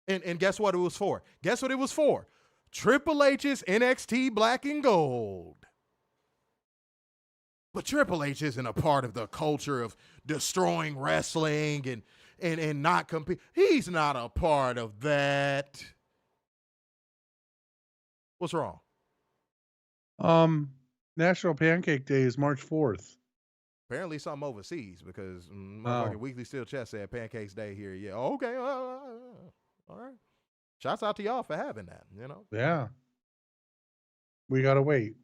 And guess what it was for? Guess what it was for? Triple H's NXT Black and Gold. But Triple H isn't a part of the culture of destroying wrestling and not compete. He's not a part of that. What's wrong? National Pancake Day is March 4th. Apparently something overseas because motherfucking Weekly Steel Chest said Pancakes Day here. Yeah, okay. All right. Shouts out to y'all for having that, you know? Yeah. We got to wait.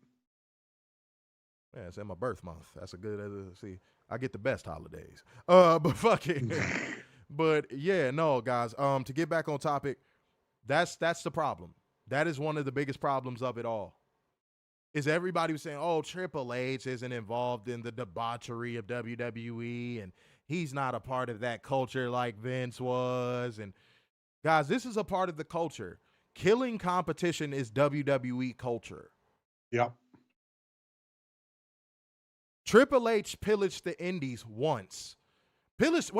Yeah, it's in my birth month. That's a good, see, I get the best holidays. But fucking, but yeah, no, guys, to get back on topic, That's the problem. That is one of the biggest problems of it all. Is everybody was saying, oh, Triple H isn't involved in the debauchery of WWE, and he's not a part of that culture like Vince was. And guys, this is a part of the culture. Killing competition is WWE culture. Yep. Triple H pillaged the Indies once. Pillaged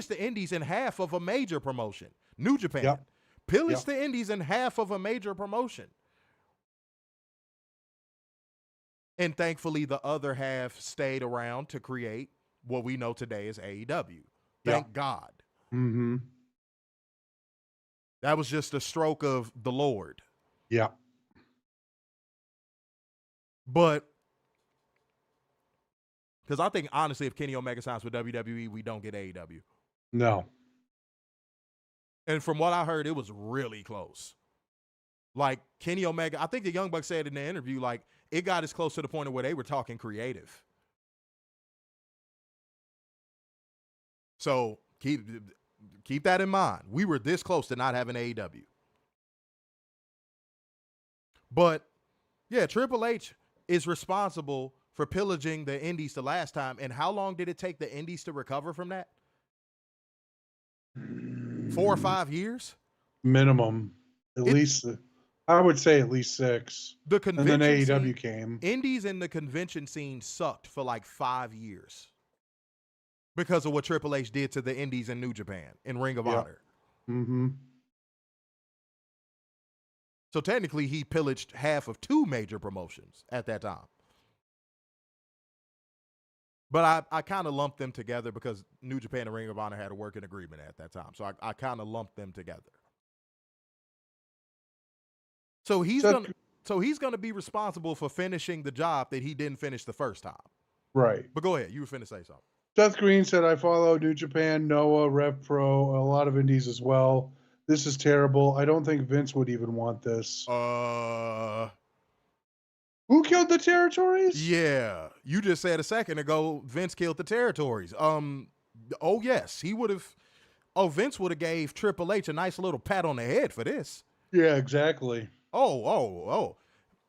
the Indies in half of a major promotion. New Japan. Yep. Pillaged the Indies in half of a major promotion. And thankfully, the other half stayed around to create what we know today as AEW. Thank God. Mm-hmm. That was just a stroke of the Lord. Yeah. But, because I think, honestly, if Kenny Omega signs with WWE, we don't get AEW. No. And from what I heard, it was really close. Like, Kenny Omega, I think the Young Bucks said in the interview, like, it got as close to the point of where they were talking creative. So keep that in mind. We were this close to not having AEW. But, yeah, Triple H is responsible for pillaging the Indies the last time. And how long did it take the Indies to recover from that? 4 or 5 years? Minimum. At least, I would say at least 6. The convention and then AEW scene, came. Indies in the convention scene sucked for like 5 years because of what Triple H did to the Indies in New Japan in Ring of Honor. Mm-hmm. So technically, he pillaged half of 2 major promotions at that time. But I kind of lumped them together because New Japan and Ring of Honor had a working agreement at that time. So I kind of lumped them together. So he's gonna be responsible for finishing the job that he didn't finish the first time. Right. But go ahead. You were finna say something. Seth Green said, I follow New Japan, Noah, Rev Pro, a lot of indies as well. This is terrible. I don't think Vince would even want this. Who killed the territories? Yeah. You just said a second ago Vince killed the territories. Oh yes, he would have. Oh, Vince would have gave Triple H a nice little pat on the head for this. Yeah, exactly. Oh.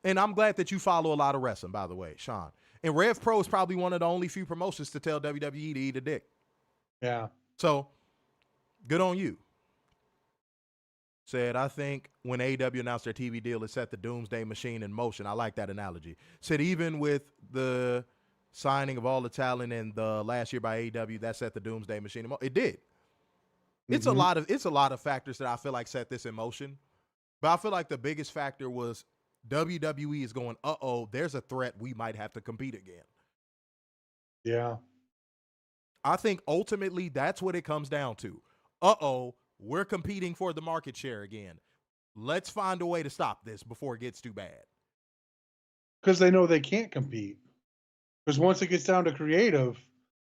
And I'm glad that you follow a lot of wrestling, by the way, Sean. And Rev Pro is probably one of the only few promotions to tell WWE to eat a dick. Yeah. So, good on you. Said, I think when AEW announced their TV deal, it set the doomsday machine in motion. I like that analogy. Said, even with the signing of all the talent in the last year by AEW, that set the doomsday machine in motion. It did. It's a lot of factors that I feel like set this in motion. But I feel like the biggest factor was WWE is going, there's a threat we might have to compete again. Yeah. I think ultimately that's what it comes down to. We're competing for the market share again. Let's find a way to stop this before it gets too bad. Because they know they can't compete. Because once it gets down to creative,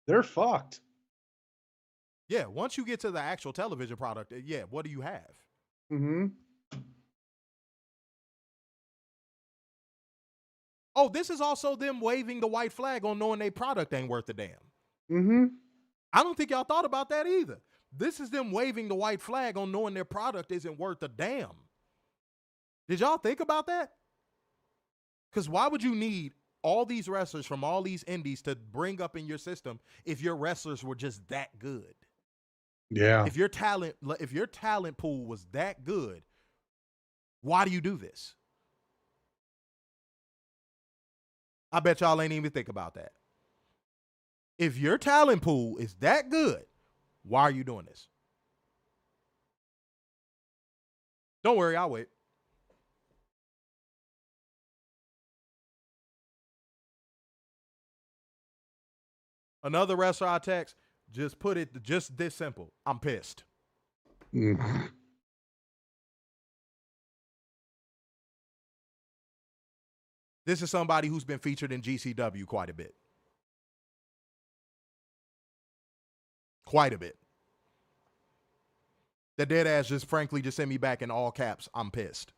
they're fucked. Yeah, once you get to the actual television product, what do you have? Mm-hmm. Oh, this is also them waving the white flag on knowing their product ain't worth a damn. Mm-hmm. I don't think y'all thought about that either. This is them waving the white flag on knowing their product isn't worth a damn. Did y'all think about that? Because why would you need all these wrestlers from all these indies to bring up in your system if your wrestlers were just that good? Yeah. If your talent pool was that good, why do you do this? I bet y'all ain't even think about that. If your talent pool is that good, why are you doing this? Don't worry, I'll wait. Another wrestler I text, just put it just this simple. I'm pissed. Mm-hmm. This is somebody who's been featured in GCW quite a bit. Quite a bit. The dead ass just frankly just sent me back in all caps. I'm pissed.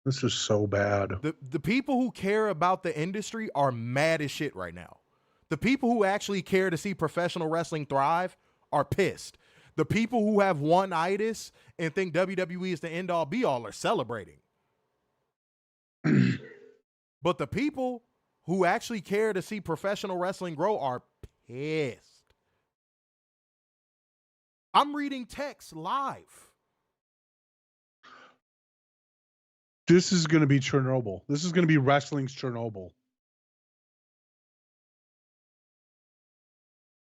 This is so bad. The people who care about the industry are mad as shit right now. The people who actually care to see professional wrestling thrive are pissed. The people who have one-itis and think WWE is the end-all be-all are celebrating. But the people who actually care to see professional wrestling grow are pissed. I'm reading text live. This is going to be Chernobyl. This is going to be wrestling's Chernobyl.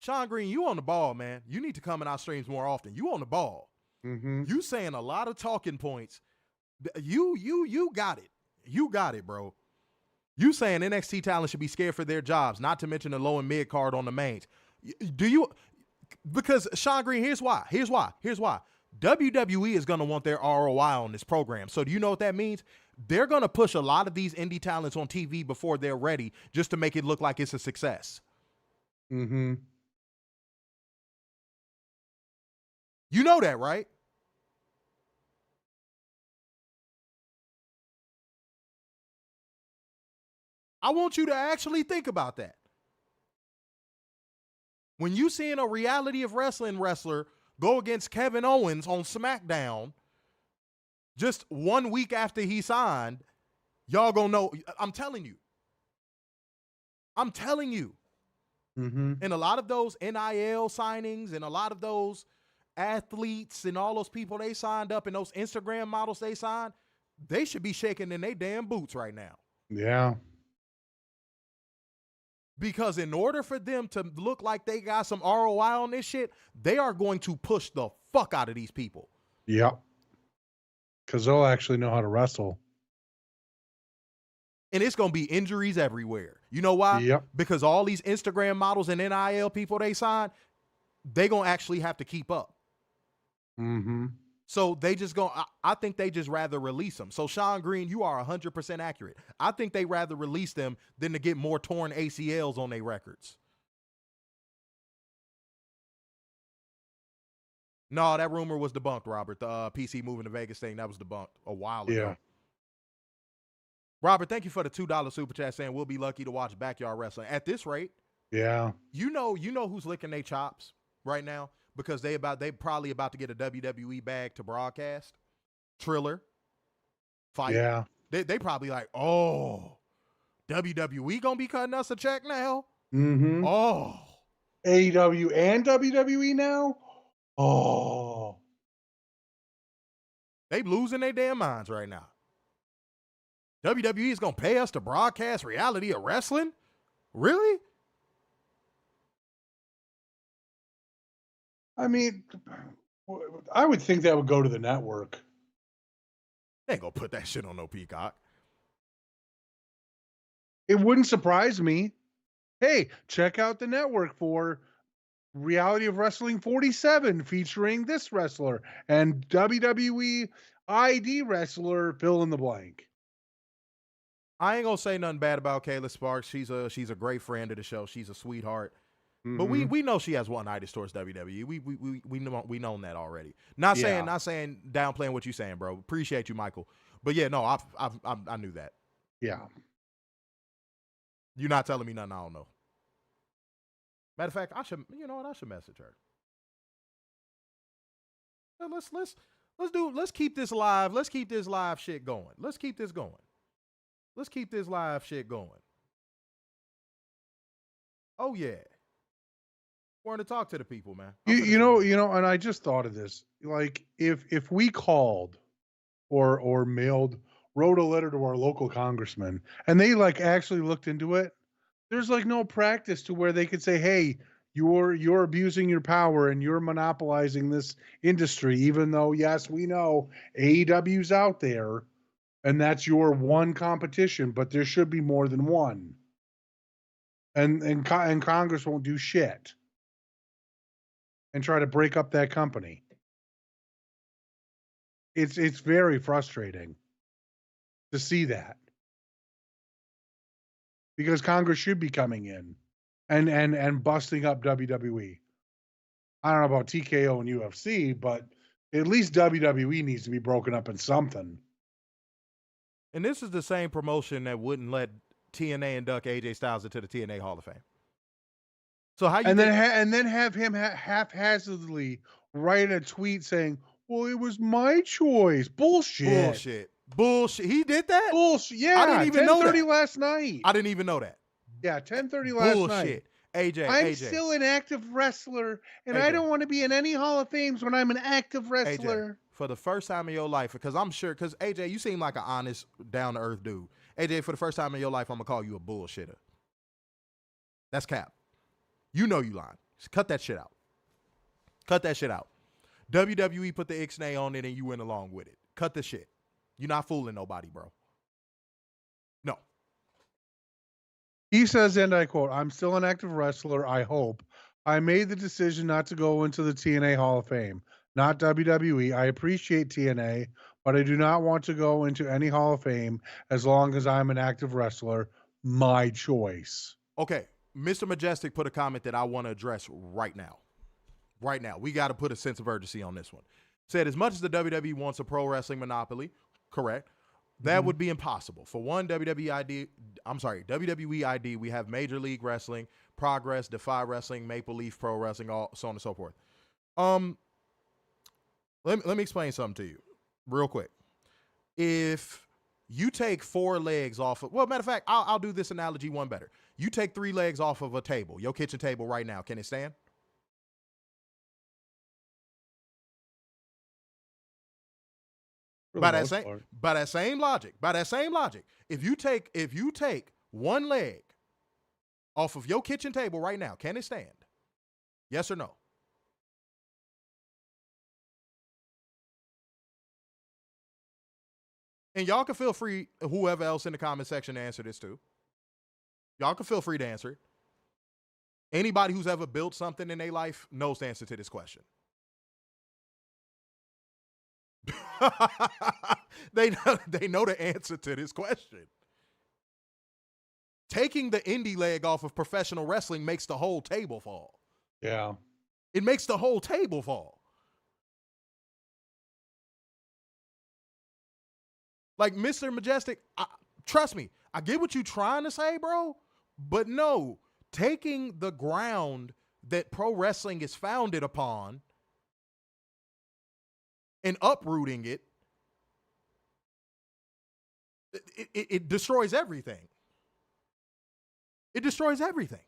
Sean Green, you on the ball, man. You need to come in our streams more often. You on the ball. Mm-hmm. You saying a lot of talking points. You got it. You got it, bro. You saying NXT talent should be scared for their jobs, not to mention the low and mid card on the mains. Do you? Because Sean Green, here's why. WWE is going to want their ROI on this program. So do you know what that means? They're going to push a lot of these indie talents on TV before they're ready, just to make it look like it's a success. Mm-hmm. You know that, right? I want you to actually think about that. When you seeing a reality of wrestling wrestler go against Kevin Owens on SmackDown just 1 week after he signed, y'all gonna know. I'm telling you. Mm-hmm. And a lot of those NIL signings and a lot of those athletes and all those people they signed up and those Instagram models they signed, they should be shaking in their damn boots right now. Yeah. Because in order for them to look like they got some ROI on this shit, they are going to push the fuck out of these people. Yep. Because they'll actually know how to wrestle. And it's going to be injuries everywhere. You know why? Yep. Because all these Instagram models and NIL people they sign, they going to actually have to keep up. Mm-hmm. So they just go, I think they just rather release them. So Sean Green, you are 100% accurate. I think they rather release them than to get more torn ACLs on their records. No, that rumor was debunked, Robert. The PC moving to Vegas thing, that was debunked a while ago. Yeah. Robert, thank you for the $2 super chat saying we'll be lucky to watch backyard wrestling. At this rate, Yeah. you know who's licking their chops right now? Because they probably about to get a WWE bag to broadcast. Triller. Fight. Yeah. They probably like, oh, WWE gonna be cutting us a check now? Mm-hmm. Oh. AEW and WWE now? Oh. They losing their damn minds right now. WWE is gonna pay us to broadcast reality of wrestling? Really? I mean, I would think that would go to the network. They ain't gonna put that shit on no Peacock. It wouldn't surprise me. Hey, check out the network for Reality of Wrestling 47 featuring this wrestler and WWE ID wrestler fill in the blank. I ain't gonna say nothing bad about Kayla Sparks. She's a great friend of the show. She's a sweetheart. But we know she has one-itis towards WWE. We known that already. Not saying downplaying what you're saying, bro. Appreciate you, Michael. But yeah, no, I knew that. Yeah. You're not telling me nothing I don't know. Matter of fact, I should message her. Let's keep this live. Let's keep this live shit going. Let's keep this live shit going. Oh yeah. Want to talk to the people, man. You know, and I just thought of this. Like, if we called or wrote a letter to our local congressman and they like actually looked into it, there's like no practice to where they could say, hey, you're abusing your power and you're monopolizing this industry, even though, yes, we know AEW's out there and that's your one competition, but there should be more than one. And Congress won't do shit and try to break up that company. It's very frustrating to see that, because Congress should be coming in and busting up WWE. I don't know about TKO and UFC, but at least WWE needs to be broken up in something. And this is the same promotion that wouldn't let TNA induct AJ Styles into the TNA Hall of Fame. So how you And think? then have him haphazardly write a tweet saying, "Well, it was my choice." Bullshit. Bullshit. He did that? Bullshit. I didn't Yeah, even know 10:30 that. last night. I didn't even know that. Yeah, 10:30 last night. Bullshit. AJ, I'm AJ, still an active wrestler, and I AJ, don't want to be in any Hall of Fames when I'm an active AJ. wrestler. For the first time in your life, because I'm sure, because AJ, you seem like an honest, down to earth dude. AJ, for the first time in your life, I'm gonna call you a bullshitter. That's cap. You know you lying. Just cut that shit out. Cut that shit out. WWE put the ixnay on it and you went along with it. Cut the shit. You're not fooling nobody, bro. No. He says, and I quote, "I'm still an active wrestler, I hope. I made the decision not to go into the TNA Hall of Fame, not WWE. I appreciate TNA, but I do not want to go into any Hall of Fame as long as I'm an active wrestler. My choice." Okay. Mr. Majestic put a comment that I want to address right now. Right now. We got to put a sense of urgency on this one. Said, as much as the WWE wants a pro wrestling monopoly, correct, that would be impossible. For one, WWE ID, we have Major League Wrestling, Progress, Defy Wrestling, Maple Leaf Pro Wrestling, all so on and so forth. Let me explain something to you real quick. If you take 4 legs off of, well, matter of fact, I'll do this analogy one better. You take 3 legs off of a table, your kitchen table right now. Can it stand? By that same logic, if you take 1 leg off of your kitchen table right now, can it stand? Yes or no? And y'all can feel free, whoever else in the comment section, to answer this too. Y'all can feel free to answer it. Anybody who's ever built something in their life knows the answer to this question. They know the answer to this question. Taking the indie leg off of professional wrestling makes the whole table fall. Yeah. It makes the whole table fall. Like, Mr. Majestic, trust me, I get what you're trying to say, bro, but no, taking the ground that pro wrestling is founded upon and uprooting it, it destroys everything. It destroys everything.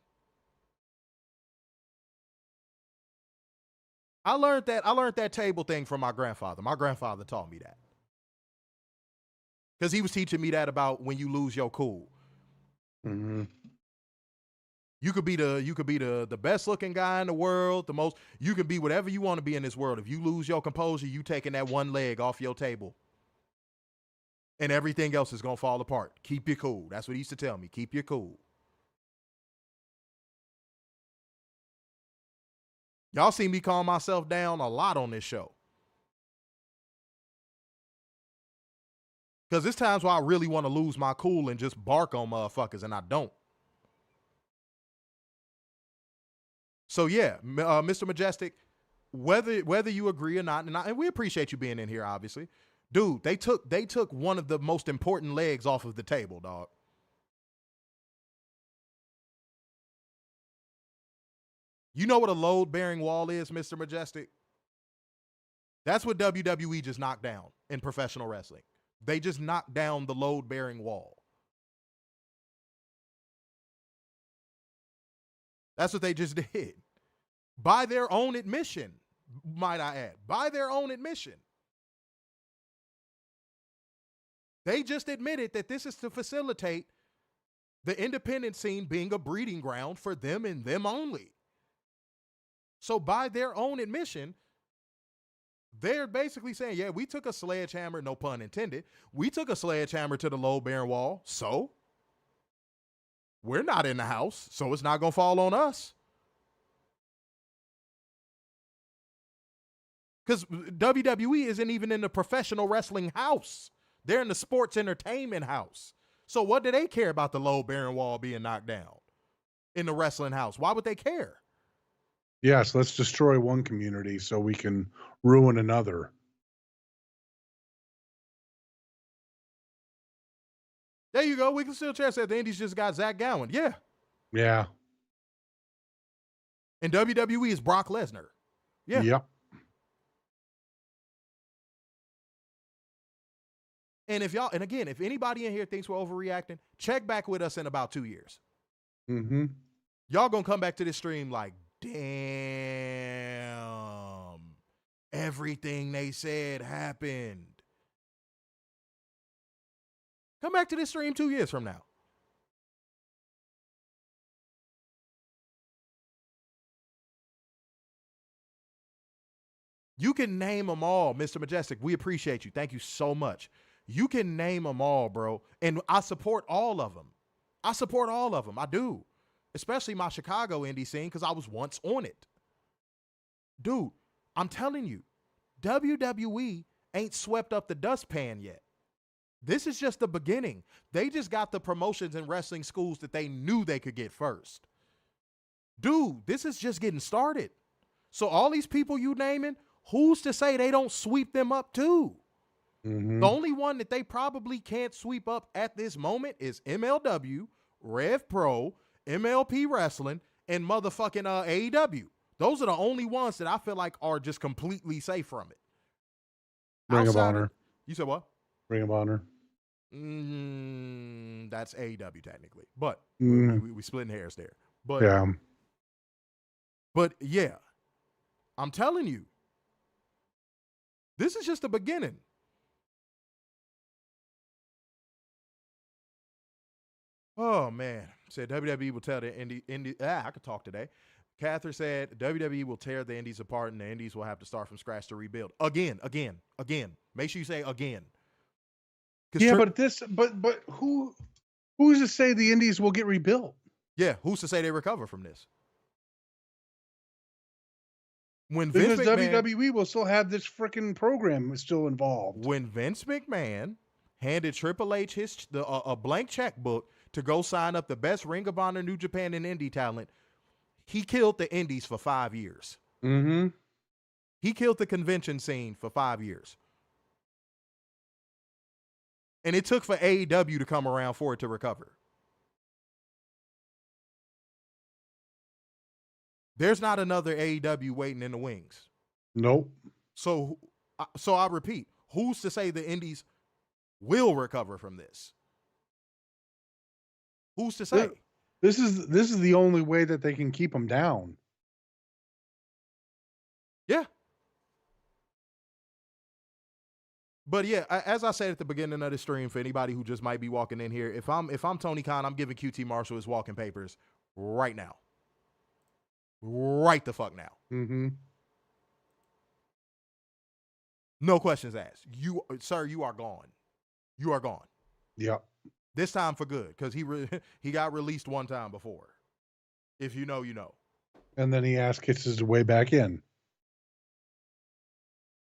I learned that table thing from my grandfather. My grandfather taught me that. Because he was teaching me that about when you lose your cool. Mm-hmm. You could be the best looking guy in the world, you can be whatever you want to be in this world. If you lose your composure, you taking that 1 leg off your table. And everything else is gonna fall apart. Keep your cool. That's what he used to tell me. Keep your cool. Y'all see me calm myself down a lot on this show. Because there's times where I really want to lose my cool and just bark on motherfuckers, and I don't. So yeah, Mr. Majestic, whether you agree or not, and we appreciate you being in here, obviously. Dude, they took one of the most important legs off of the table, dog. You know what a load-bearing wall is, Mr. Majestic? That's what WWE just knocked down in professional wrestling. They just knocked down the load-bearing wall. That's what they just did. By their own admission, might I add. By their own admission. They just admitted that this is to facilitate the independent scene being a breeding ground for them and them only. So by their own admission, they're basically saying, yeah, we took a sledgehammer, no pun intended. We took a sledgehammer to the load-bearing wall, so we're not in the house, so it's not going to fall on us. Because WWE isn't even in the professional wrestling house. They're in the sports entertainment house. So what do they care about the load-bearing wall being knocked down in the wrestling house? Why would they care? Yes, let's destroy one community so we can ruin another. There you go. We can still chance that the Indies just got Zach Gowen. Yeah. Yeah. And WWE is Brock Lesnar. Yeah. Yep. And if anybody in here thinks we're overreacting, check back with us in about 2 years. Mm-hmm. Y'all gonna come back to this stream like, damn, everything they said happened. Come back to this stream 2 years from now. You can name them all, Mr. Majestic. We appreciate you. Thank you so much. You can name them all, bro. And I support all of them. I do. Especially my Chicago indie scene because I was once on it. Dude, I'm telling you, WWE ain't swept up the dustpan yet. This is just the beginning. They just got the promotions and wrestling schools that they knew they could get first. Dude, this is just getting started. So all these people you naming, who's to say they don't sweep them up too? Mm-hmm. The only one that they probably can't sweep up at this moment is MLW, Rev Pro, MLP Wrestling, and motherfucking AEW. Those are the only ones that I feel like are just completely safe from it. Ring of Honor. You said what? Ring of Honor. That's AEW technically, but Mm. we splitting hairs there. But Yeah. But yeah, I'm telling you, this is just the beginning. Oh man, said WWE will tear the indie. I could talk today. Catherine said WWE will tear the indies apart and the indies will have to start from scratch to rebuild. Again. Make sure you say again. Yeah, but who's to say the indies will get rebuilt? Yeah, who's to say they recover from this? When Because Vince McMahon, WWE will still have this freaking program still involved. when Vince McMahon handed Triple H a blank checkbook to go sign up the best Ring of Honor, New Japan, and indie talent, he killed the indies for 5 years. Mm-hmm. He killed the convention scene for 5 years. And it took for AEW to come around for it to recover. There's not another AEW waiting in the wings. Nope. So I repeat, who's to say the indies will recover from this? Who's to say? This is the only way that they can keep them down. Yeah. But yeah, as I said at the beginning of the stream, for anybody who just might be walking in here, if I'm Tony Khan, I'm giving QT Marshall his walking papers right now. Right the fuck now. Mm-hmm. No questions asked. Sir, you are gone. You are gone. Yep. This time for good, because he got released one time before. If you know, you know. And then he gets his way back in.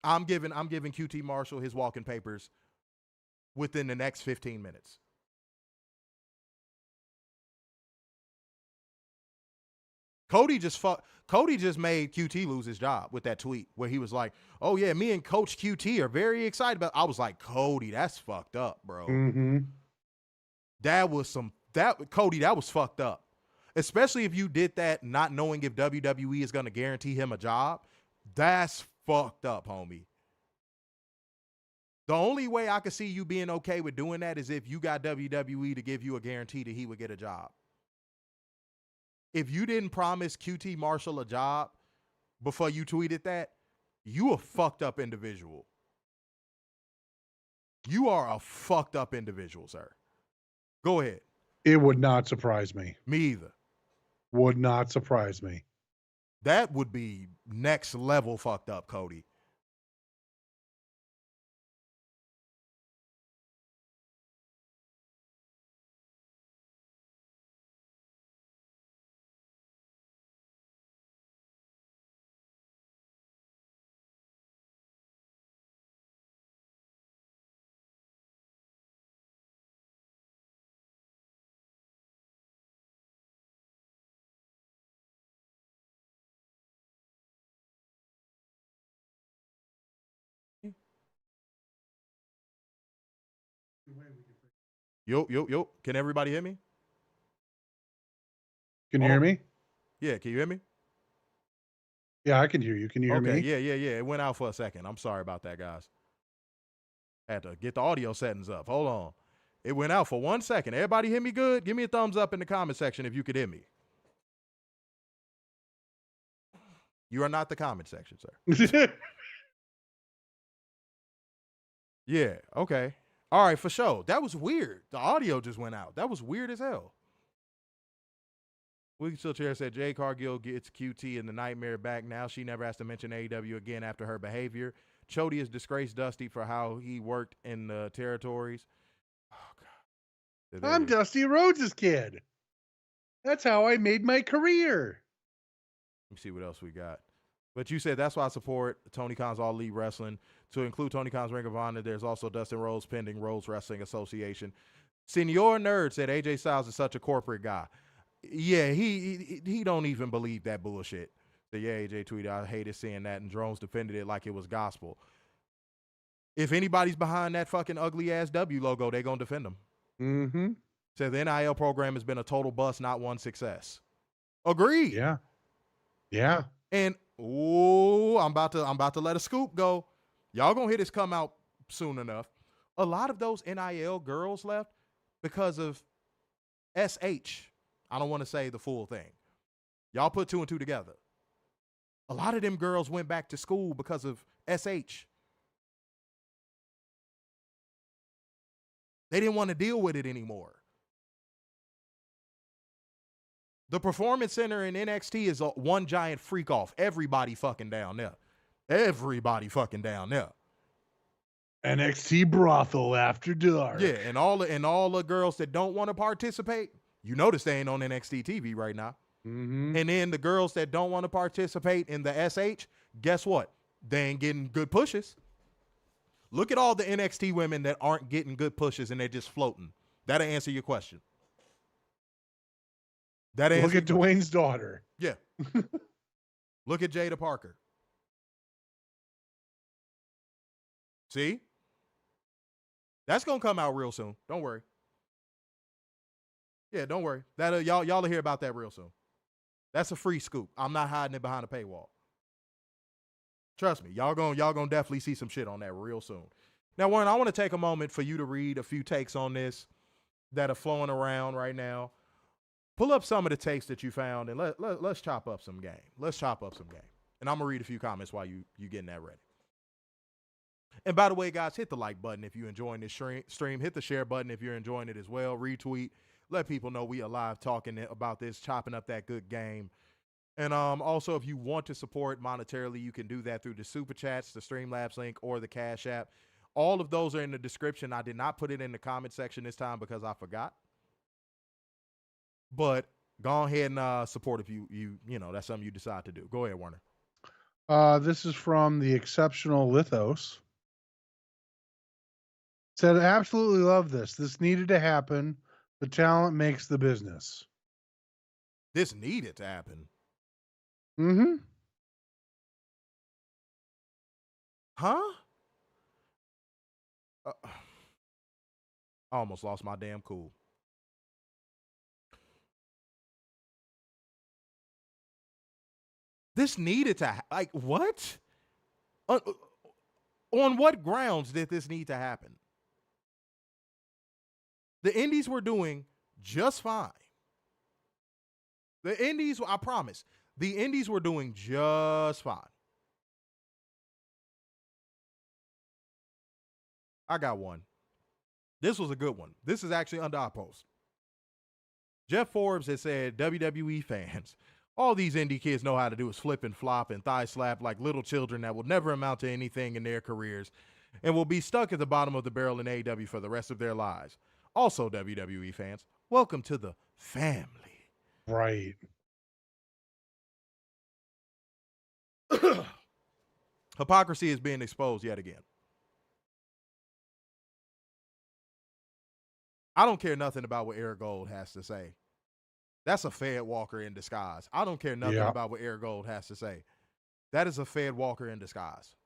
I'm giving QT Marshall his walking papers within the next 15 minutes. Cody just made QT lose his job with that tweet where he was like, "Oh yeah, me and Coach QT are very excited about." I was like, "Cody, that's fucked up, bro." Mm-hmm. Cody, that was fucked up. Especially if you did that not knowing if WWE is going to guarantee him a job. That's fucked up, homie. The only way I could see you being okay with doing that is if you got WWE to give you a guarantee that he would get a job. If you didn't promise QT Marshall a job before you tweeted that, you a fucked up individual. You are a fucked up individual, sir. Go ahead. It would not surprise me. Me either. Would not surprise me. That would be next level fucked up, Cody. Yo. Can everybody hear me? Can you hear me? Yeah, can you hear me? Yeah, I can hear you. Can you hear Okay, me? yeah. It went out for a second. I'm sorry about that, guys. Had to get the audio settings up. Hold on. It went out for 1 second. Everybody hear me good? Give me a thumbs up in the comment section if you could hear me. You are not the comment section, sir. Yeah, okay. All right, for sure. That was weird. The audio just went out. That was weird as hell. Wilkie Still Chair said Jade Cargill gets QT and the Nightmare back. Now she never has to mention AEW again after her behavior. Chody has disgraced Dusty for how he worked in the territories. Oh, God. I'm Dusty Rhodes' kid. That's how I made my career. Let me see what else we got. But you said that's why I support Tony Khan's All Elite Wrestling. To include Tony Khan's Ring of Honor, there's also Dustin Rhodes pending Rhodes Wrestling Association. Senor Nerd said AJ Styles is such a corporate guy. Yeah, he don't even believe that bullshit. So yeah, AJ tweeted, I hated seeing that, and Drones defended it like it was gospel. If anybody's behind that fucking ugly ass W logo, they gonna defend them. Mm-hmm. So the NIL program has been a total bust, not one success. Agreed. Yeah. Yeah. And I'm about to let a scoop go. Y'all gonna hear this come out soon enough. A lot of those NIL girls left because of SH. I don't want to say the full thing. Y'all put 2 and 2 together. A lot of them girls went back to school because of SH. They didn't want to deal with it anymore. The Performance Center in NXT is one giant freak off. Everybody fucking down there. Everybody fucking down there. NXT brothel after dark. Yeah, and all the girls that don't want to participate, you notice they ain't on NXT TV right now. Mm-hmm. And then the girls that don't want to participate in the SH, guess what? They ain't getting good pushes. Look at all the NXT women that aren't getting good pushes and they're just floating. That'll answer your question. Look at Dwayne's daughter. Yeah. Look at Jada Parker. See? That's going to come out real soon. Don't worry. Yeah, don't worry. That y'all will hear about that real soon. That's a free scoop. I'm not hiding it behind a paywall. Trust me, y'all gonna definitely see some shit on that real soon. Now, Warren, I want to take a moment for you to read a few takes on this that are flowing around right now. Pull up some of the takes that you found and let's chop up some game. Let's chop up some game. And I'm gonna read a few comments while you getting that ready. And by the way, guys, hit the like button if you're enjoying this stream. Hit the share button if you're enjoying it as well. Retweet. Let people know we are live talking about this, chopping up that good game. And also, if you want to support monetarily, you can do that through the Super Chats, the Streamlabs link, or the Cash App. All of those are in the description. I did not put it in the comment section this time because I forgot. But go ahead and support if you know that's something you decide to do. Go ahead, Warner. This is from the Exceptional Lithos. Said, absolutely love this. This needed to happen. The talent makes the business. This needed to happen. Mm-hmm. Huh? I almost lost my damn cool. This needed to like what? On what grounds did this need to happen? The Indies were doing just fine. The Indies, I promise, the Indies were doing just fine. I got one. This was a good one. This is actually under our post. Jeff Forbes has said, WWE fans, all these indie kids know how to do is flip and flop and thigh slap like little children that will never amount to anything in their careers and will be stuck at the bottom of the barrel in AEW for the rest of their lives. Also, WWE fans, welcome to the family. Right. Hypocrisy is being exposed yet again. I don't care nothing about what Eric Gold has to say. That's a Fed Walker in disguise. I don't care nothing about what Eric Gold has to say. That is a Fed Walker in disguise.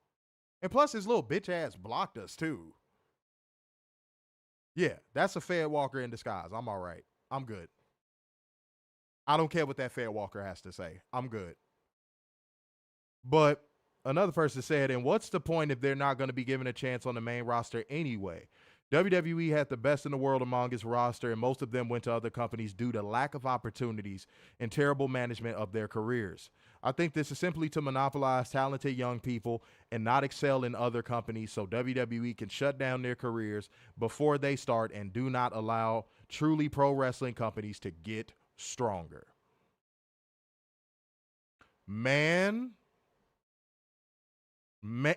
And plus, his little bitch ass blocked us, too. Yeah, that's a Fed Walker in disguise. I'm all right. I'm good. I don't care what that Fed Walker has to say. I'm good. But another person said, and what's the point if they're not going to be given a chance on the main roster anyway? WWE had the best in the world among its roster, and most of them went to other companies due to lack of opportunities and terrible management of their careers. I think this is simply to monopolize talented young people and not excel in other companies so WWE can shut down their careers before they start and do not allow truly pro wrestling companies to get stronger. Man,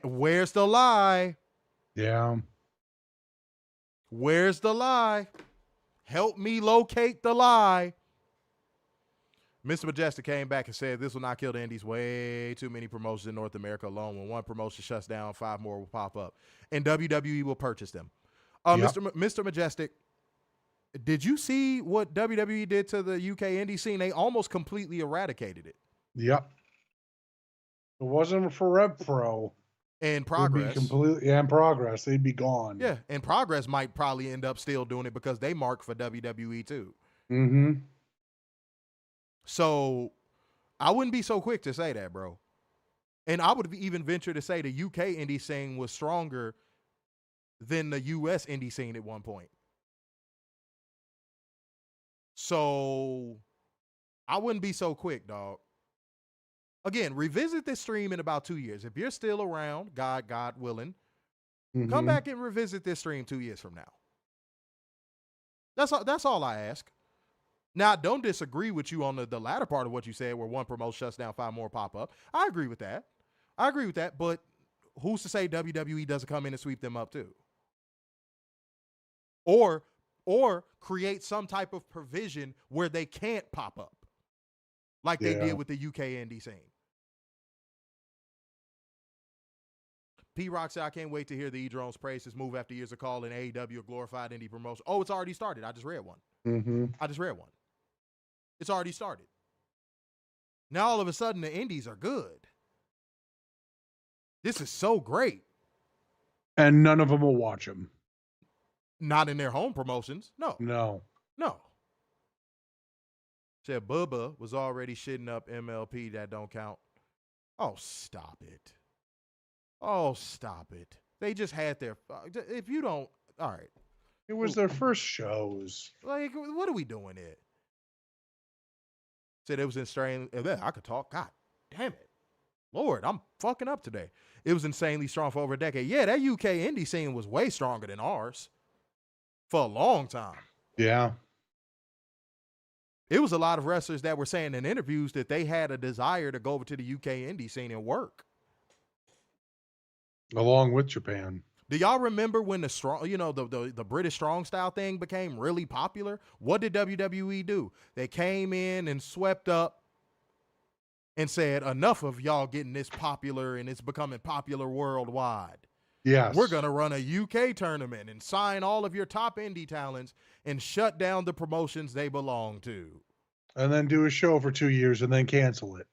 where's the lie? Yeah. Where's the lie? Help me locate the lie. Mr. Majestic came back and said this will not kill the indies. Way too many promotions in North America alone. When one promotion shuts down, 5 more will pop up. And WWE will purchase them. Yep. Mr. Majestic, did you see what WWE did to the UK indie scene? They almost completely eradicated it. Yep. If it wasn't for Rev Pro. And Progress. In Progress, they'd be gone. Yeah, and Progress might probably end up still doing it because they mark for WWE too. Mm-hmm. So I wouldn't be so quick to say that, bro. And I would even venture to say the UK indie scene was stronger than the US indie scene at one point. So I wouldn't be so quick, dog. Again, revisit this stream in about 2 years. If you're still around, God willing, come back and revisit this stream 2 years from now. That's all I ask. Now, I don't disagree with you on the latter part of what you said, where one promotion shuts down, 5 more pop up. I agree with that. But who's to say WWE doesn't come in and sweep them up too? Or create some type of provision where they can't pop up, like they did with the UK indie scene. P-Rock said, I can't wait to hear the E-Drones praise this move after years of calling AEW a glorified indie promotion. Oh, it's already started. I just read one. It's already started. Now, all of a sudden, the indies are good. This is so great. And none of them will watch them. Not in their home promotions. No. Said Bubba was already shitting up MLP. That don't count. Oh, stop it. They just had their... If you don't... All right. It was their first shows. Like, what are we doing here? Said it was insane. I could talk. God damn it. Lord, I'm fucking up today. It was insanely strong for over a decade. Yeah, that UK indie scene was way stronger than ours for a long time. Yeah. It was a lot of wrestlers that were saying in interviews that they had a desire to go over to the UK indie scene and work. Along with Japan. Do y'all remember when the strong, the British strong style thing became really popular? What did WWE do? They came in and swept up and said, enough of y'all getting this popular and it's becoming popular worldwide. Yes. We're going to run a UK tournament and sign all of your top indie talents and shut down the promotions they belong to. And then do a show for 2 years and then cancel it.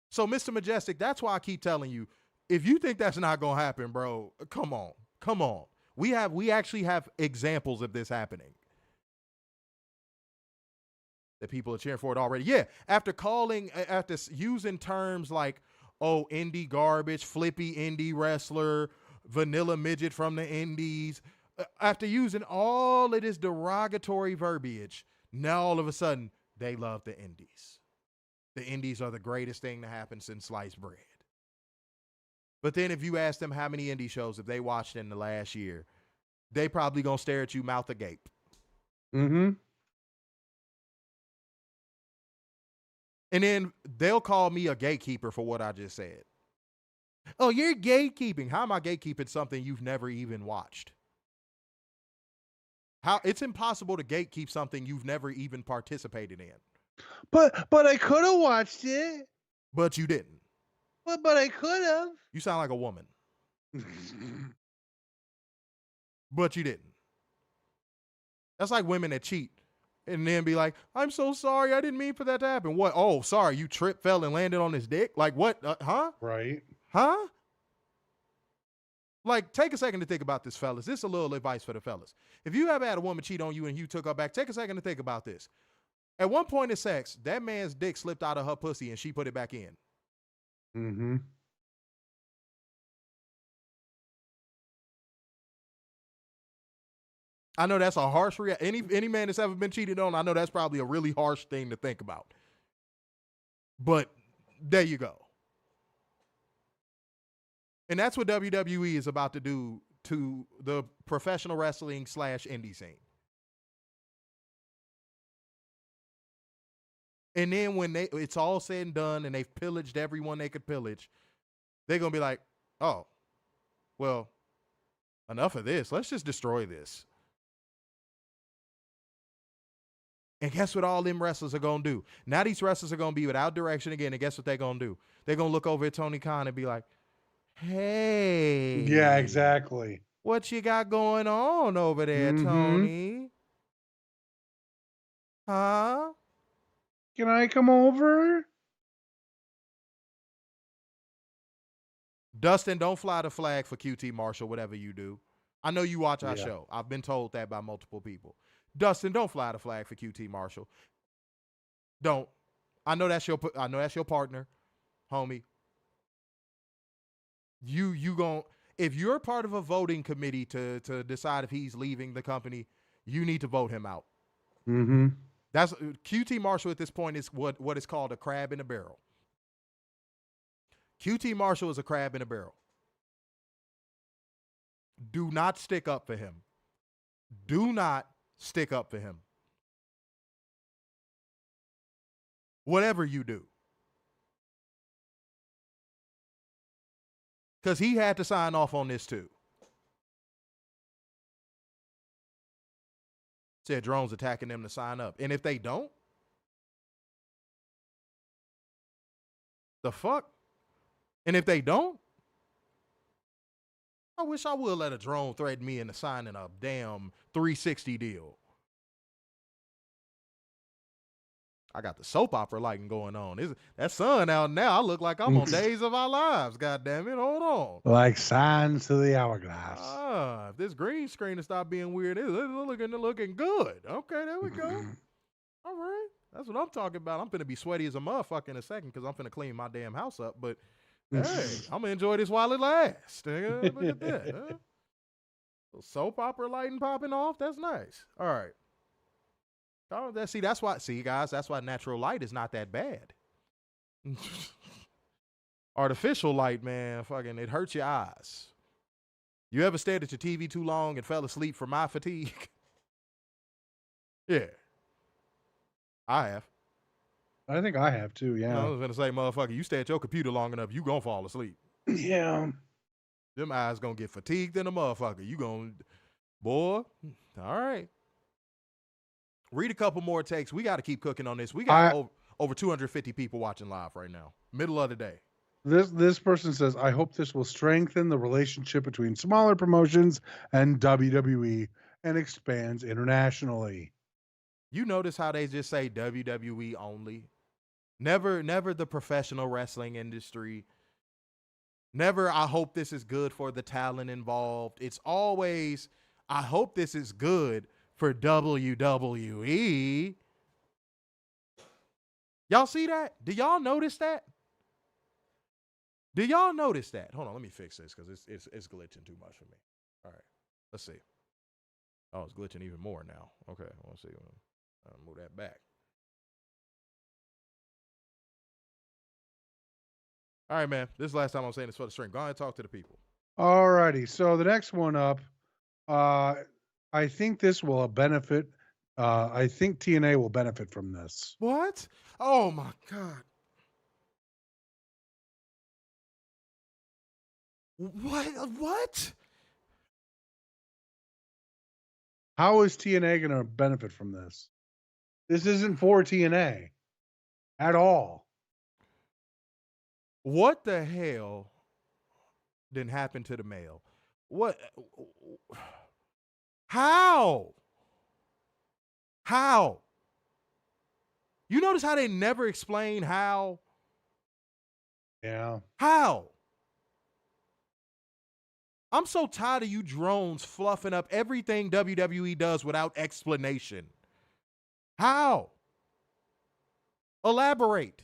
So, Mr. Majestic, that's why I keep telling you, if you think that's not going to happen, bro, come on. We actually have examples of this happening. That people are cheering for it already. Yeah, after using terms like, oh, indie garbage, flippy indie wrestler, vanilla midget from the indies, after using all of this derogatory verbiage, now all of a sudden, they love the indies. The indies are the greatest thing to happen since sliced bread. But then if you ask them how many indie shows have they watched in the last year, they probably gonna stare at you mouth agape. And then they'll call me a gatekeeper for what I just said. Oh, you're gatekeeping. How am I gatekeeping something you've never even watched? It's impossible to gatekeep something you've never even participated in. But I could have watched it. But you didn't. But I could have. You sound like a woman. But you didn't. That's like women that cheat and then be like, I'm so sorry. I didn't mean for that to happen. What? Oh, sorry. You tripped, fell, and landed on his dick? Like what? Huh? Right. Huh? Like, take a second to think about this, fellas. This is a little advice for the fellas. If you ever had a woman cheat on you and you took her back, take a second to think about this. At one point in sex, that man's dick slipped out of her pussy and she put it back in. Mm-hmm. I know that's a harsh any man that's ever been cheated on, I know that's probably a really harsh thing to think about. But there you go. And that's what WWE is about to do to the professional wrestling / indie scene. And then when it's all said and done and they've pillaged everyone they could pillage, they're going to be like, oh, well, enough of this. Let's just destroy this. And guess what all them wrestlers are going to do? Now these wrestlers are going to be without direction again, and guess what they're going to do? They're going to look over at Tony Khan and be like, hey. Yeah, exactly. What you got going on over there, Tony? Huh? Can I come over? Dustin, don't fly the flag for QT Marshall, whatever you do. I know you watch our show. I've been told that by multiple people. Dustin, don't fly the flag for QT Marshall. Don't. I know that's your partner, homie. You gon' if you're part of a voting committee to decide if he's leaving the company, you need to vote him out. Mm-hmm. That's QT Marshall at this point is what is called a crab in a barrel. QT Marshall is a crab in a barrel. Do not stick up for him. Do not stick up for him. Whatever you do. Because he had to sign off on this too. Said drones attacking them to sign up. And if they don't, the fuck? And if they don't, I wish I would let a drone threaten me into signing a damn 360 deal. I got the soap opera lighting going on. That sun out now. I look like I'm on Days of Our Lives. God damn it. Hold on. Like signs to the hourglass. If this green screen to stop being weird, it's looking good. Okay, there we go. All right. That's what I'm talking about. I'm finna be sweaty as a motherfucker in a second because I'm finna clean my damn house up. But hey, I'm gonna enjoy this while it lasts. Look at that. Huh? Soap opera lighting popping off. That's nice. All right. Oh, that's why natural light is not that bad. Artificial light, man, fucking, it hurts your eyes. You ever stared at your TV too long and fell asleep from eye fatigue? Yeah. I have. I think I have too, yeah. I was going to say, motherfucker, you stay at your computer long enough, you going to fall asleep. Yeah. Them eyes going to get fatigued in a motherfucker. You going to, boy, all right. Read a couple more takes. We got to keep cooking on this. We got over 250 people watching live right now. Middle of the day. This person says, I hope this will strengthen the relationship between smaller promotions and WWE and expands internationally. You notice how they just say WWE only? Never the professional wrestling industry. Never, I hope this is good for the talent involved. It's always, I hope this is good for WWE. Y'all see that? Do y'all notice that? Do y'all notice that? Hold on, let me fix this because it's glitching too much for me. All right, let's see. Oh, it's glitching even more now. Okay, let's see. I'll move that back. All right, man. This is the last time I'm saying this for the stream. Go ahead and talk to the people. All righty. So the next one up, I think this will benefit. I think TNA will benefit from this. What? Oh, my God. What? How is TNA going to benefit from this? This isn't for TNA at all. What the hell didn't happen to the mail? What? How? You notice how they never explain how? Yeah. How? I'm so tired of you drones fluffing up everything WWE does without explanation. How? Elaborate.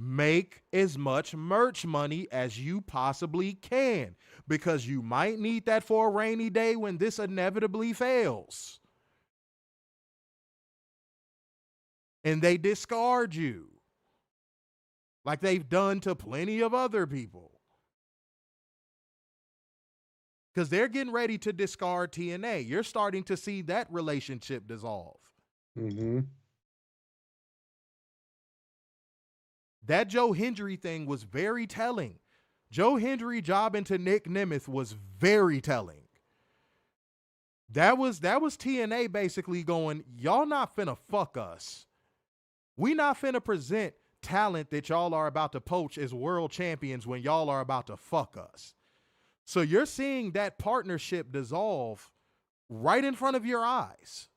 Make as much merch money as you possibly can, because you might need that for a rainy day when this inevitably fails. And they discard you like they've done to plenty of other people. Because they're getting ready to discard TNA. You're starting to see that relationship dissolve. Mm-hmm. That Joe Hendry thing was very telling. Joe Hendry jobbing to Nick Nemeth was very telling. That was TNA basically going, y'all not finna fuck us. We not finna present talent that y'all are about to poach as world champions when y'all are about to fuck us. So you're seeing that partnership dissolve right in front of your eyes.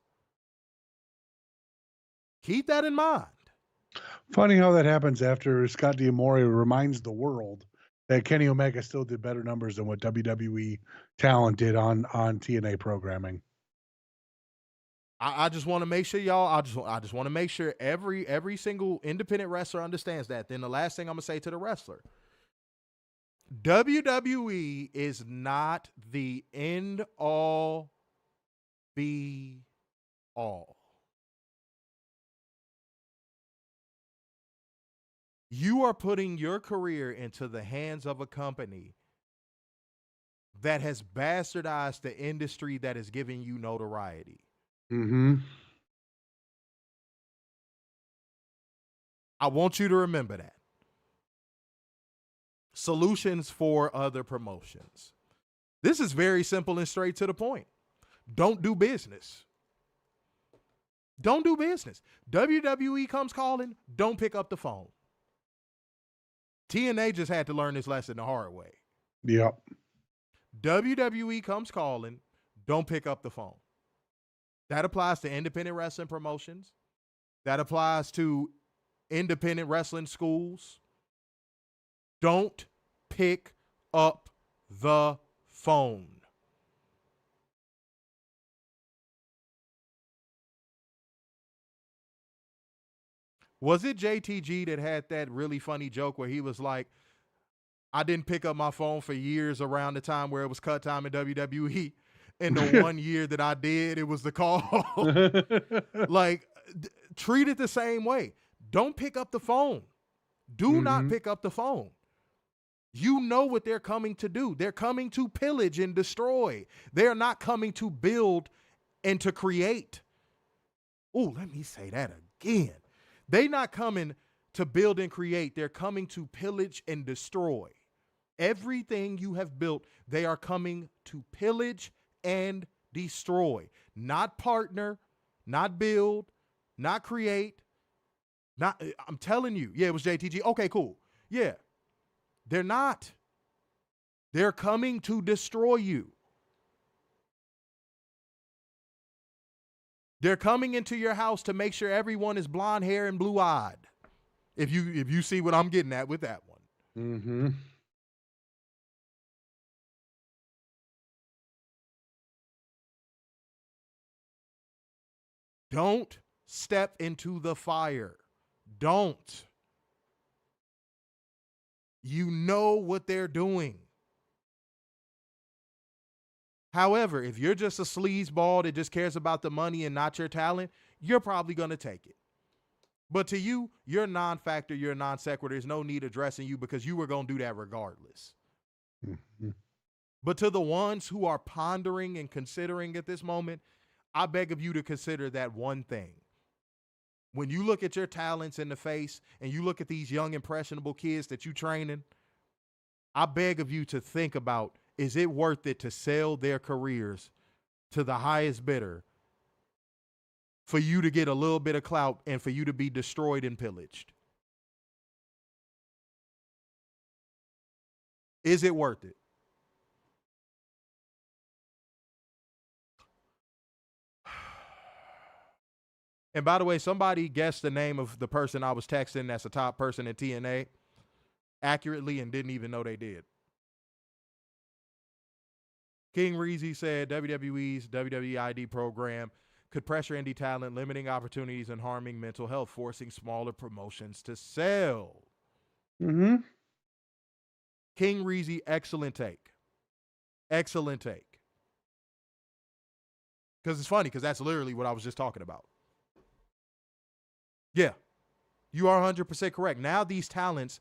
Keep that in mind. Funny how that happens after Scott D'Amore reminds the world that Kenny Omega still did better numbers than what WWE talent did on TNA programming. I just want to make sure y'all, I just want to make sure every single independent wrestler understands that. Then the last thing I'm going to say to the wrestler, WWE is not the end all be all. You are putting your career into the hands of a company that has bastardized the industry that is giving you notoriety. Mm-hmm. I want you to remember that. Solutions for other promotions. This is very simple and straight to the point. Don't do business. Don't do business. WWE comes calling, don't pick up the phone. TNA just had to learn this lesson the hard way. Yep. WWE comes calling, don't pick up the phone. That applies to independent wrestling promotions. That applies to independent wrestling schools. Don't pick up the phone. Was it JTG that had that really funny joke where he was like, I didn't pick up my phone for years around the time where it was cut time in WWE. And the 1 year that I did, it was the call. Like, treat it the same way. Don't pick up the phone. Do not pick up the phone. You know what they're coming to do. They're coming to pillage and destroy. They're not coming to build and to create. Oh, let me say that again. They're not coming to build and create. They're coming to pillage and destroy. Everything you have built, they are coming to pillage and destroy. Not partner, not build, not create. Not, I'm telling you. Yeah, it was JTG. Okay, cool. Yeah. They're not. They're coming to destroy you. They're coming into your house to make sure everyone is blonde hair and blue eyed. If you see what I'm getting at with that one. Mm-hmm. Don't step into the fire. Don't. You know what they're doing. However, if you're just a sleazeball that just cares about the money and not your talent, you're probably going to take it. But to you, you're a non-factor, you're a non-sequitur. There's no need addressing you because you were going to do that regardless. Mm-hmm. But to the ones who are pondering and considering at this moment, I beg of you to consider that one thing. When you look at your talents in the face and you look at these young, impressionable kids that you training, I beg of you to think about, is it worth it to sell their careers to the highest bidder for you to get a little bit of clout and for you to be destroyed and pillaged? Is it worth it? And by the way, somebody guessed the name of the person I was texting that's a top person in TNA accurately and didn't even know they did. King Reezy said WWE's WWE ID program could pressure indie talent, limiting opportunities and harming mental health, forcing smaller promotions to sell. Mm-hmm. King Reezy, excellent take. Excellent take. Because it's funny, because that's literally what I was just talking about. Yeah, you are 100% correct. Now these talents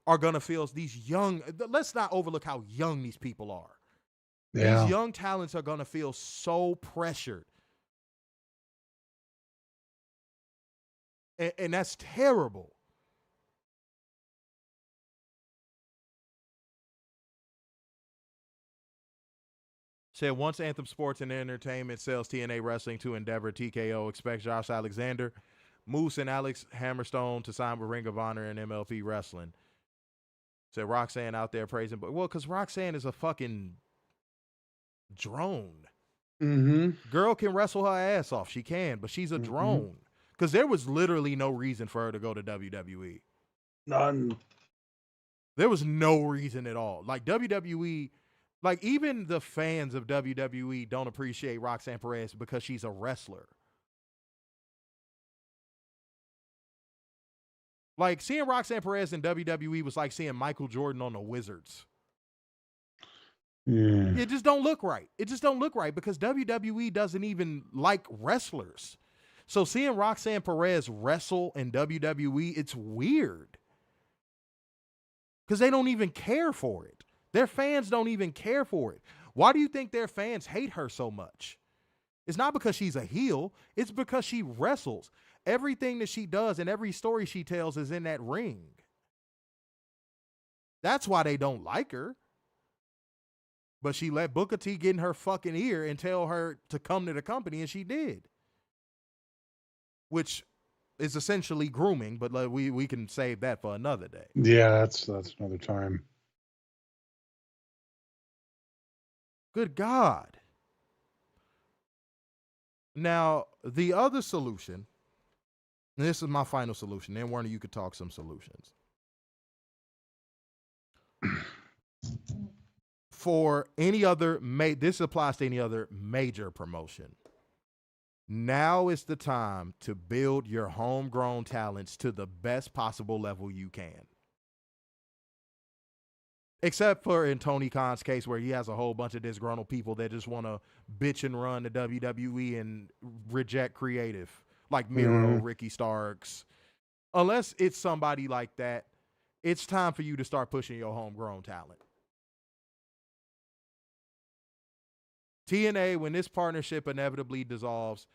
are going to feel, these young, let's not overlook how young these people are. Yeah. These young talents are going to feel so pressured. And that's terrible. Said once Anthem Sports and Entertainment sells TNA Wrestling to Endeavor TKO, expect Josh Alexander, Moose, and Alex Hammerstone to sign with Ring of Honor and MLP Wrestling. Said Roxanne out there praising, but well, because Roxanne is a fucking drone. Mm-hmm. Girl can wrestle her ass off. She can, but she's a drone. Because there was literally no reason for her to go to WWE. None. There was no reason at all. Like WWE, like even the fans of WWE don't appreciate Roxanne Perez because she's a wrestler. Like seeing Roxanne Perez in WWE was like seeing Michael Jordan on the Wizards. Yeah. It just don't look right. It just don't look right because WWE doesn't even like wrestlers. So seeing Roxanne Perez wrestle in WWE, it's weird. Because they don't even care for it. Their fans don't even care for it. Why do you think their fans hate her so much? It's not because she's a heel. It's because she wrestles. Everything that she does and every story she tells is in that ring. That's why they don't like her. But she let Booker T get in her fucking ear and tell her to come to the company, and she did. Which is essentially grooming, but we can save that for another day. Yeah, that's another time. Good God. Now, the other solution, and this is my final solution, then Warner, you could talk some solutions. For any other, this applies to any other major promotion. Now is the time to build your homegrown talents to the best possible level you can. Except for in Tony Khan's case where he has a whole bunch of disgruntled people that just want to bitch and run the WWE and reject creative, like Miro, Ricky Starks. Unless it's somebody like that, it's time for you to start pushing your homegrown talent. TNA, when this partnership inevitably dissolves,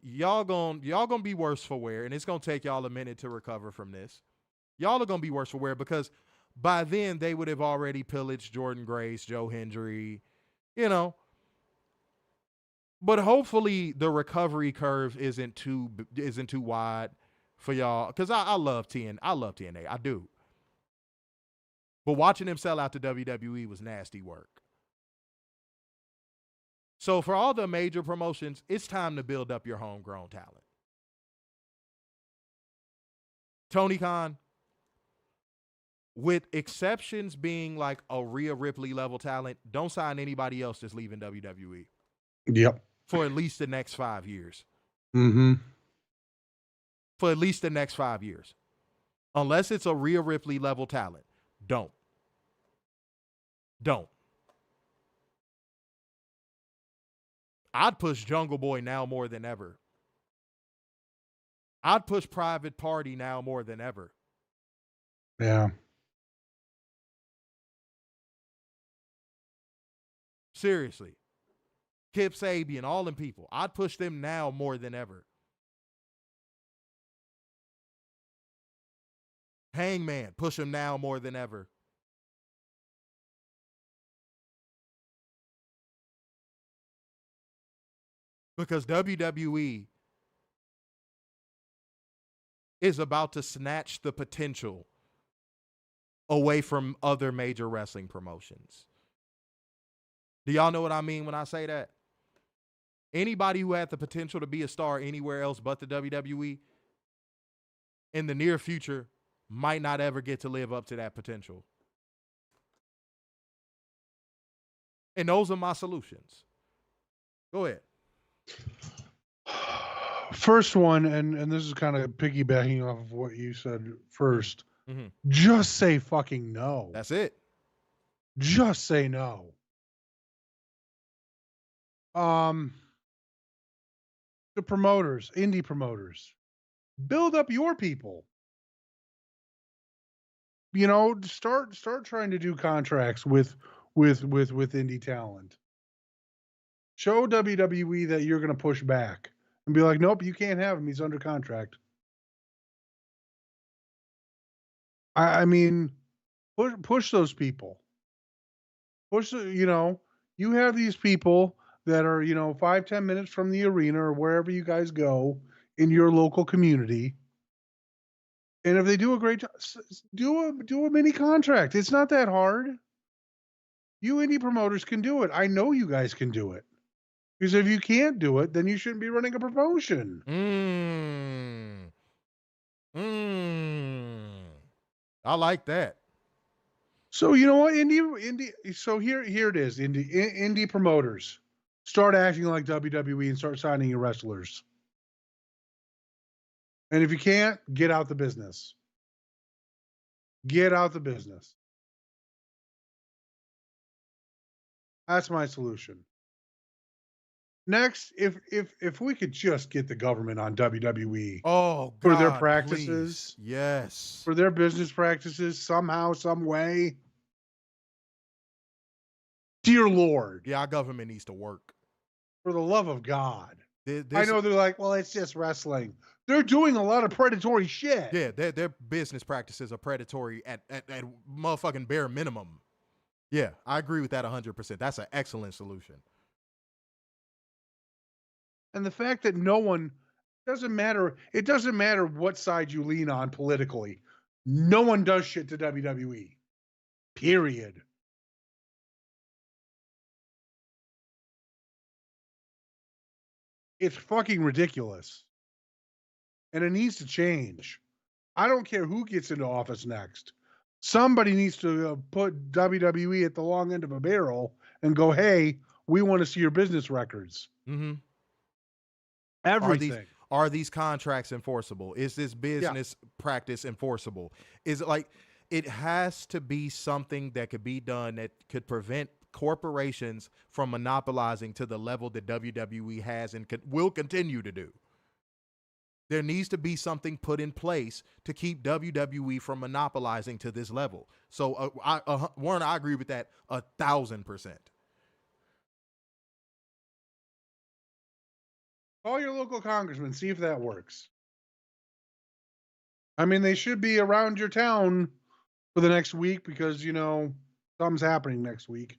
y'all gonna be worse for wear, and it's gonna take y'all a minute to recover from this. Y'all are gonna be worse for wear because by then they would have already pillaged Jordan Grace, Joe Hendry, you know. But hopefully the recovery curve isn't too wide for y'all, because I love TNA. I love TNA. I do. But watching them sell out to WWE was nasty work. So for all the major promotions, it's time to build up your homegrown talent. Tony Khan, with exceptions being like a Rhea Ripley level talent, don't sign anybody else that's leaving WWE. Yep. For at least the next 5 years. Mm-hmm. For at least the next 5 years. Unless it's a Rhea Ripley level talent. Don't. I'd push Jungle Boy now more than ever. I'd push Private Party now more than ever. Yeah. Seriously. Kip Sabian, all them people. I'd push them now more than ever. Hangman, push him now more than ever. Because WWE is about to snatch the potential away from other major wrestling promotions. Do y'all know what I mean when I say that? Anybody who had the potential to be a star anywhere else but the WWE in the near future might not ever get to live up to that potential. And those are my solutions. Go ahead. First one, and this is kind of piggybacking off of what you said first. Just say fucking no. That's it. Just say no. The promoters, indie promoters, build up your people. You know, start trying to do contracts with indie talent. Show WWE that you're going to push back and be like, nope, you can't have him. He's under contract. I mean, push those people. You know, you have these people that are, 5-10 minutes from the arena or wherever you guys go in your local community. And if they do a great job, do a mini contract. It's not that hard. You indie promoters can do it. I know you guys can do it. Because if you can't do it, then you shouldn't be running a promotion. I like that. So you know what, indie. So here it is. Indie promoters, start acting like WWE and start signing your wrestlers. And if you can't, get out the business. Get out the business. That's my solution. Next, if we could just get the government on WWE for their practices, please. Yes, for their business practices, somehow, some way. Dear Lord, yeah, our government needs to work. For the love of God, I know they're like, well, it's just wrestling. They're doing a lot of predatory shit. Yeah, their business practices are predatory at motherfucking bare minimum. Yeah, I agree with that 100%. That's an excellent solution. And the fact that doesn't matter. It doesn't matter what side you lean on politically. No one does shit to WWE. Period. It's fucking ridiculous. And it needs to change. I don't care who gets into office next. Somebody needs to put WWE at the long end of a barrel and go, hey, we want to see your business records. Mm-hmm. Everything. Are these contracts enforceable? Is this business practice enforceable? Is it like, it has to be something that could be done that could prevent corporations from monopolizing to the level that WWE has and will continue to do. There needs to be something put in place to keep WWE from monopolizing to this level. So, Warren, I agree with that 1,000%. Call your local congressman, see if that works. I mean, they should be around your town for the next week because, something's happening next week.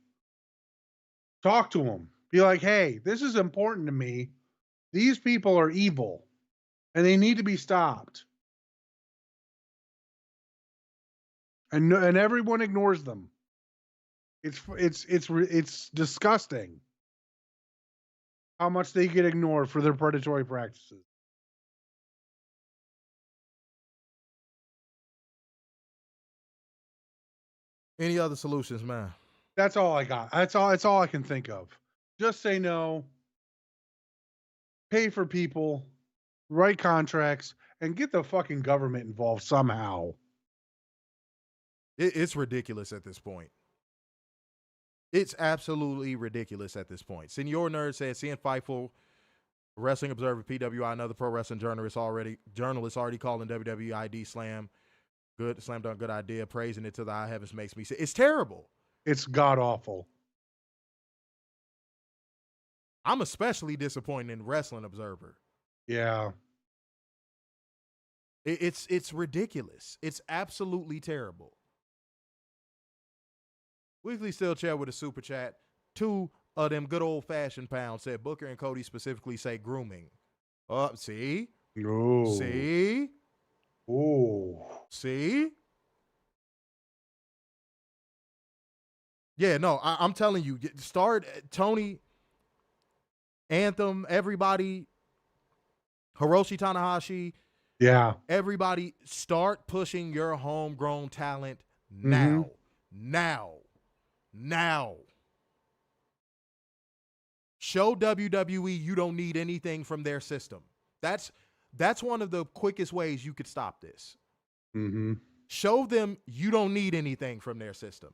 Talk to them. Be like, hey, this is important to me. These people are evil, and they need to be stopped. And everyone ignores them. It's disgusting how much they get ignored for their predatory practices. Any other solutions, man? That's all I got. That's all I can think of. Just say no. Pay for people, write contracts, and get the fucking government involved somehow. It's ridiculous at this point. It's absolutely ridiculous at this point. Senor Nerd said, seeing Fightful, Wrestling Observer, PWI, another pro wrestling journalist already calling WWE ID Slam dunk, good idea, praising it to the high heavens makes me sick. It's terrible. It's god awful. I'm especially disappointed in Wrestling Observer. Yeah. It's ridiculous. It's absolutely terrible. Weekly Still Chat with a super chat. 2 of them good old fashioned pounds said Booker and Cody specifically say grooming. See? Oh. See? Oh. See? Yeah, no, I'm telling you, start Tony, Anthem, everybody, Hiroshi Tanahashi. Yeah. Everybody start pushing your homegrown talent now. Now. Show WWE you don't need anything from their system. That's one of the quickest ways you could stop this. Mm-hmm. Show them you don't need anything from their system.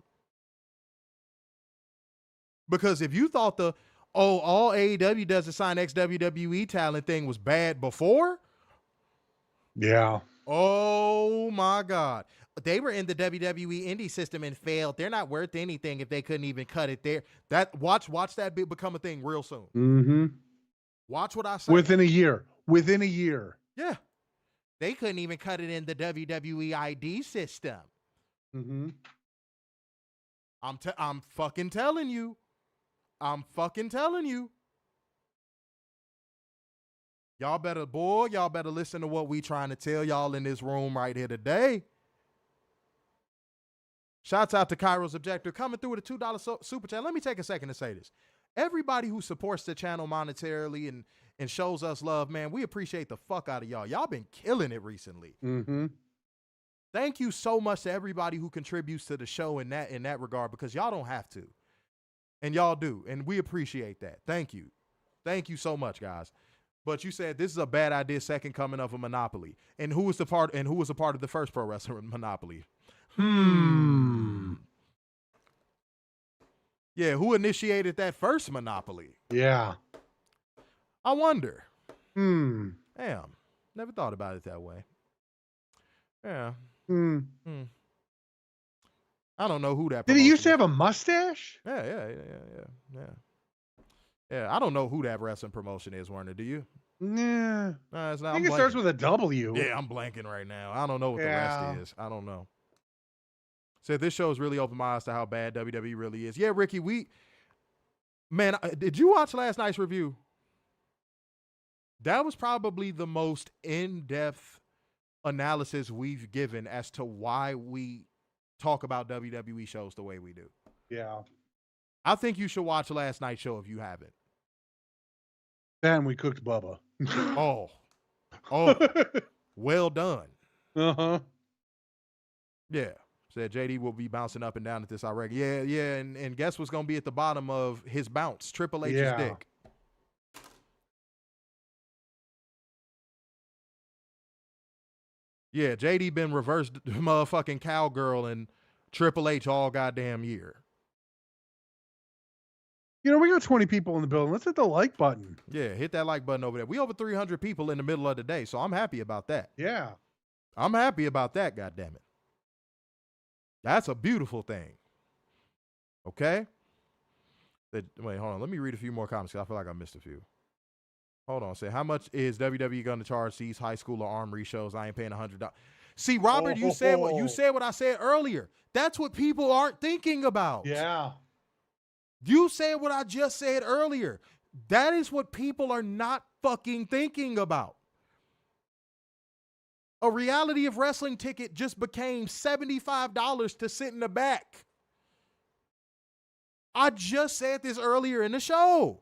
Because if you thought all AEW does is sign ex-WWE talent thing was bad before. Yeah. Oh my God. They were in the WWE indie system and failed. They're not worth anything if they couldn't even cut it there. Watch that become a thing real soon. Mm-hmm. Watch what I say. Within a year. Yeah. They couldn't even cut it in the WWE ID system. Mm-hmm. I'm fucking telling you. Y'all better listen to what we trying to tell y'all in this room right here today. Shouts out to Cairo's Objector coming through with a $2 super chat. Let me take a second to say this. Everybody who supports the channel monetarily and shows us love, man, we appreciate the fuck out of y'all. Y'all been killing it recently. Mm-hmm. Thank you so much to everybody who contributes to the show in that regard, because y'all don't have to. And y'all do. And we appreciate that. Thank you. Thank you so much, guys. But you said this is a bad idea, second coming of a monopoly. And who was a part of the first pro wrestling monopoly? Yeah, who initiated that first monopoly? Yeah. I wonder. Hmm. Damn. Never thought about it that way. Yeah. Hmm. I don't know who that Did he used to promotion have a mustache? Yeah, I don't know who that wrestling promotion is, Werner. Do you? Nah. No, it's not. I think it starts with a W. Yeah, I'm blanking right now. I don't know what the Yeah. rest is. I don't know. Said this show has really opened my eyes to how bad WWE really is. Yeah, Ricky, did you watch last night's review? That was probably the most in-depth analysis we've given as to why we talk about WWE shows the way we do. Yeah. I think you should watch last night's show if you haven't. And we cooked Bubba. Oh, well done. Uh-huh. Yeah. Said JD will be bouncing up and down at this, I reckon. Yeah. And guess what's going to be at the bottom of his bounce? Triple H's dick. Yeah, JD been reversed motherfucking cowgirl and Triple H all goddamn year. You know, we got 20 people in the building. Let's hit the like button. Yeah, hit that like button over there. We over 300 people in the middle of the day, so I'm happy about that. Yeah. I'm happy about that, goddammit. That's a beautiful thing. Okay? Wait, hold on. Let me read a few more comments because I feel like I missed a few. Hold on. Say, how much is WWE going to charge these high school or armory shows? I ain't paying $100. See, Robert, you said what I said earlier. That's what people aren't thinking about. Yeah. You said what I just said earlier. That is what people are not fucking thinking about. A reality of wrestling ticket just became $75 to sit in the back. I just said this earlier in the show.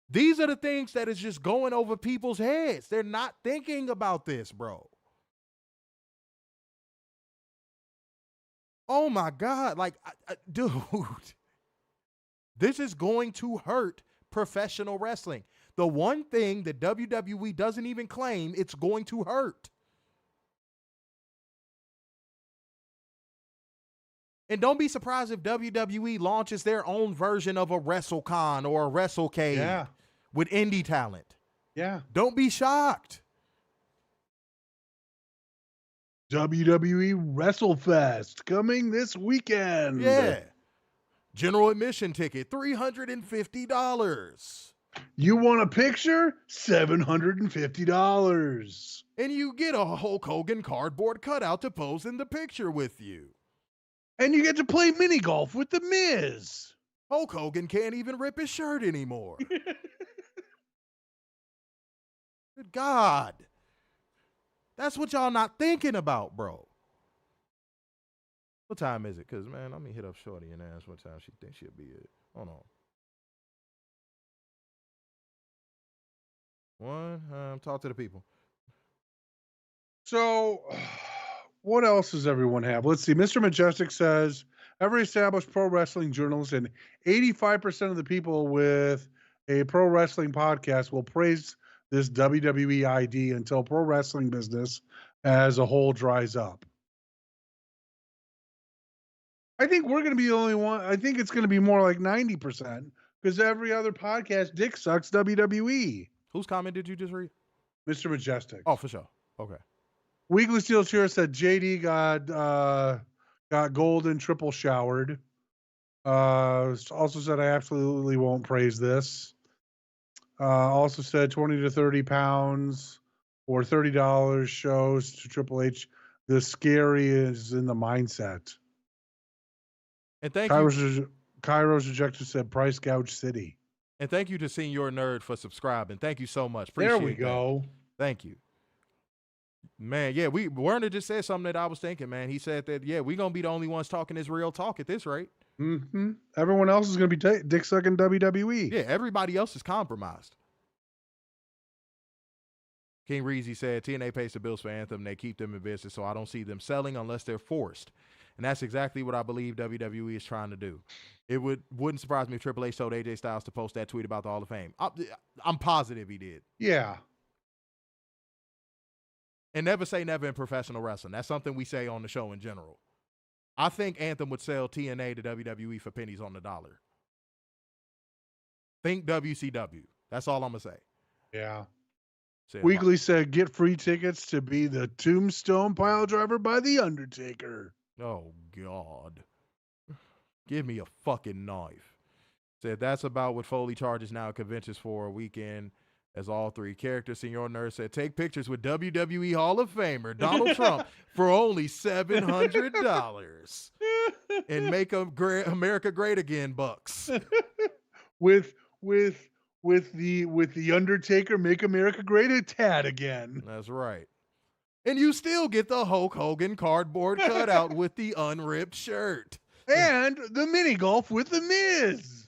These are the things that is just going over people's heads. They're not thinking about this, bro. Oh my God. Like, dude, this is going to hurt professional wrestling. The one thing that WWE doesn't even claim, it's going to hurt. And don't be surprised if WWE launches their own version of a WrestleCon or a WrestleCade with indie talent. Yeah. Don't be shocked. WWE WrestleFest coming this weekend. Yeah. General admission ticket, $350. You want a picture? $750. And you get a Hulk Hogan cardboard cutout to pose in the picture with you. And you get to play mini golf with The Miz. Hulk Hogan can't even rip his shirt anymore. Good God. That's what y'all not thinking about, bro. What time is it? Because, man, let me hit up Shorty and ask what time she thinks she'll be at. Hold on. Talk to the people. So, what else does everyone have? Let's see. Mr. Majestic says, every established pro wrestling journalist and 85% of the people with a pro wrestling podcast will praise this WWE ID until pro wrestling business as a whole dries up. I think we're going to be the only one. I think it's going to be more like 90% because every other podcast dick sucks WWE. Whose comment did you just read? Mr. Majestic. Oh, for sure. Okay. Weekly Steel Chair said JD got golden triple showered. Also said I absolutely won't praise this. Also said 20 to 30 pounds or $30 shows to Triple H. The scary is in the mindset. And thank you. Kairos Rejector said Price Gouge City. And thank you to Senior Nerd for subscribing. Thank you so much. Appreciate there we go. That. Thank you. Man, yeah, Werner just said something that I was thinking, man. He said that, yeah, we're going to be the only ones talking this real talk at this rate. Mm-hmm. Everyone else is going to be dick sucking WWE. Yeah, everybody else is compromised. King Reezy said, TNA pays the bills for Anthem. They keep them in business, so I don't see them selling unless they're forced. And that's exactly what I believe WWE is trying to do. It wouldn't surprise me if Triple H told AJ Styles to post that tweet about the Hall of Fame. I'm positive he did. Yeah. And never say never in professional wrestling. That's something we say on the show in general. I think Anthem would sell TNA to WWE for pennies on the dollar. Think WCW. That's all I'm going to say. Yeah. Weekly said, get free tickets to be the Tombstone pile driver by The Undertaker. Oh, God. Give me a fucking knife. Said, that's about what Foley charges now at conventions for a weekend as all three characters. Senior Nurse said, take pictures with WWE Hall of Famer Donald Trump for only $700 and make America great again bucks. with the Undertaker, make America great a tad again. That's right. And you still get the Hulk Hogan cardboard cutout with the unripped shirt. And the mini golf with the Miz.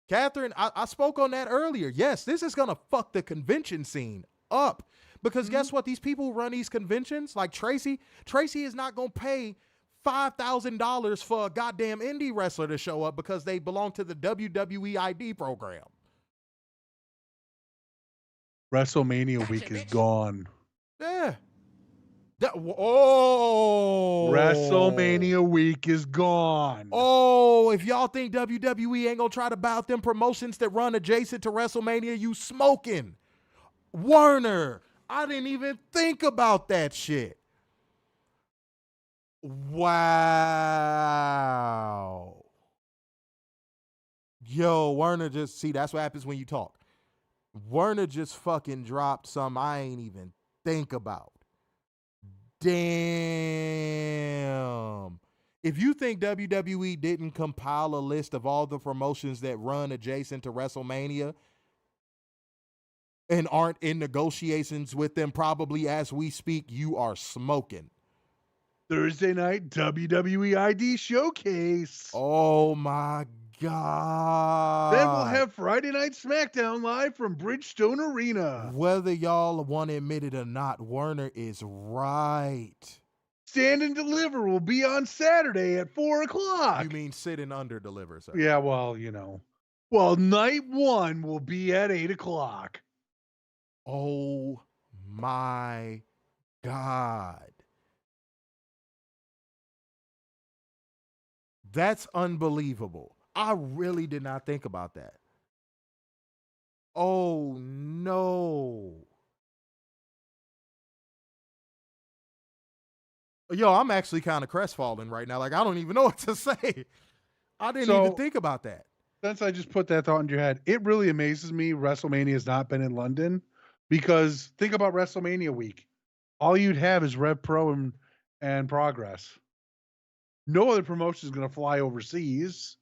Catherine, I spoke on that earlier. Yes, this is going to fuck the convention scene up. Because guess what? These people who run these conventions, like Tracy is not going to pay $5,000 for a goddamn indie wrestler to show up because they belong to the WWE ID program. WrestleMania week is gone. Yeah. WrestleMania week is gone. Oh, if y'all think WWE ain't gonna try to buy out them promotions that run adjacent to WrestleMania, you smoking. Werner, I didn't even think about that shit. Wow. Yo, Werner just, see, that's what happens when you talk. Werner just fucking dropped some I ain't even think about. Damn. If you think WWE didn't compile a list of all the promotions that run adjacent to WrestleMania and aren't in negotiations with them probably as we speak, you are smoking. Thursday night WWE ID Showcase. Oh my God. Then we'll have Friday Night SmackDown live from Bridgestone Arena. Whether y'all want to admit it or not, Werner is right. Stand and Deliver will be on Saturday at 4:00. You mean sit and under deliver, sir? Yeah, well, you know. Well, night one will be at 8:00. Oh my God. That's unbelievable. I really did not think about that. Oh, no. Yo, I'm actually kind of crestfallen right now. Like, I don't even know what to say. I didn't even think about that. Since I just put that thought into your head, it really amazes me WrestleMania has not been in London because think about WrestleMania week. All you'd have is Rev Pro and Progress. No other promotion is going to fly overseas.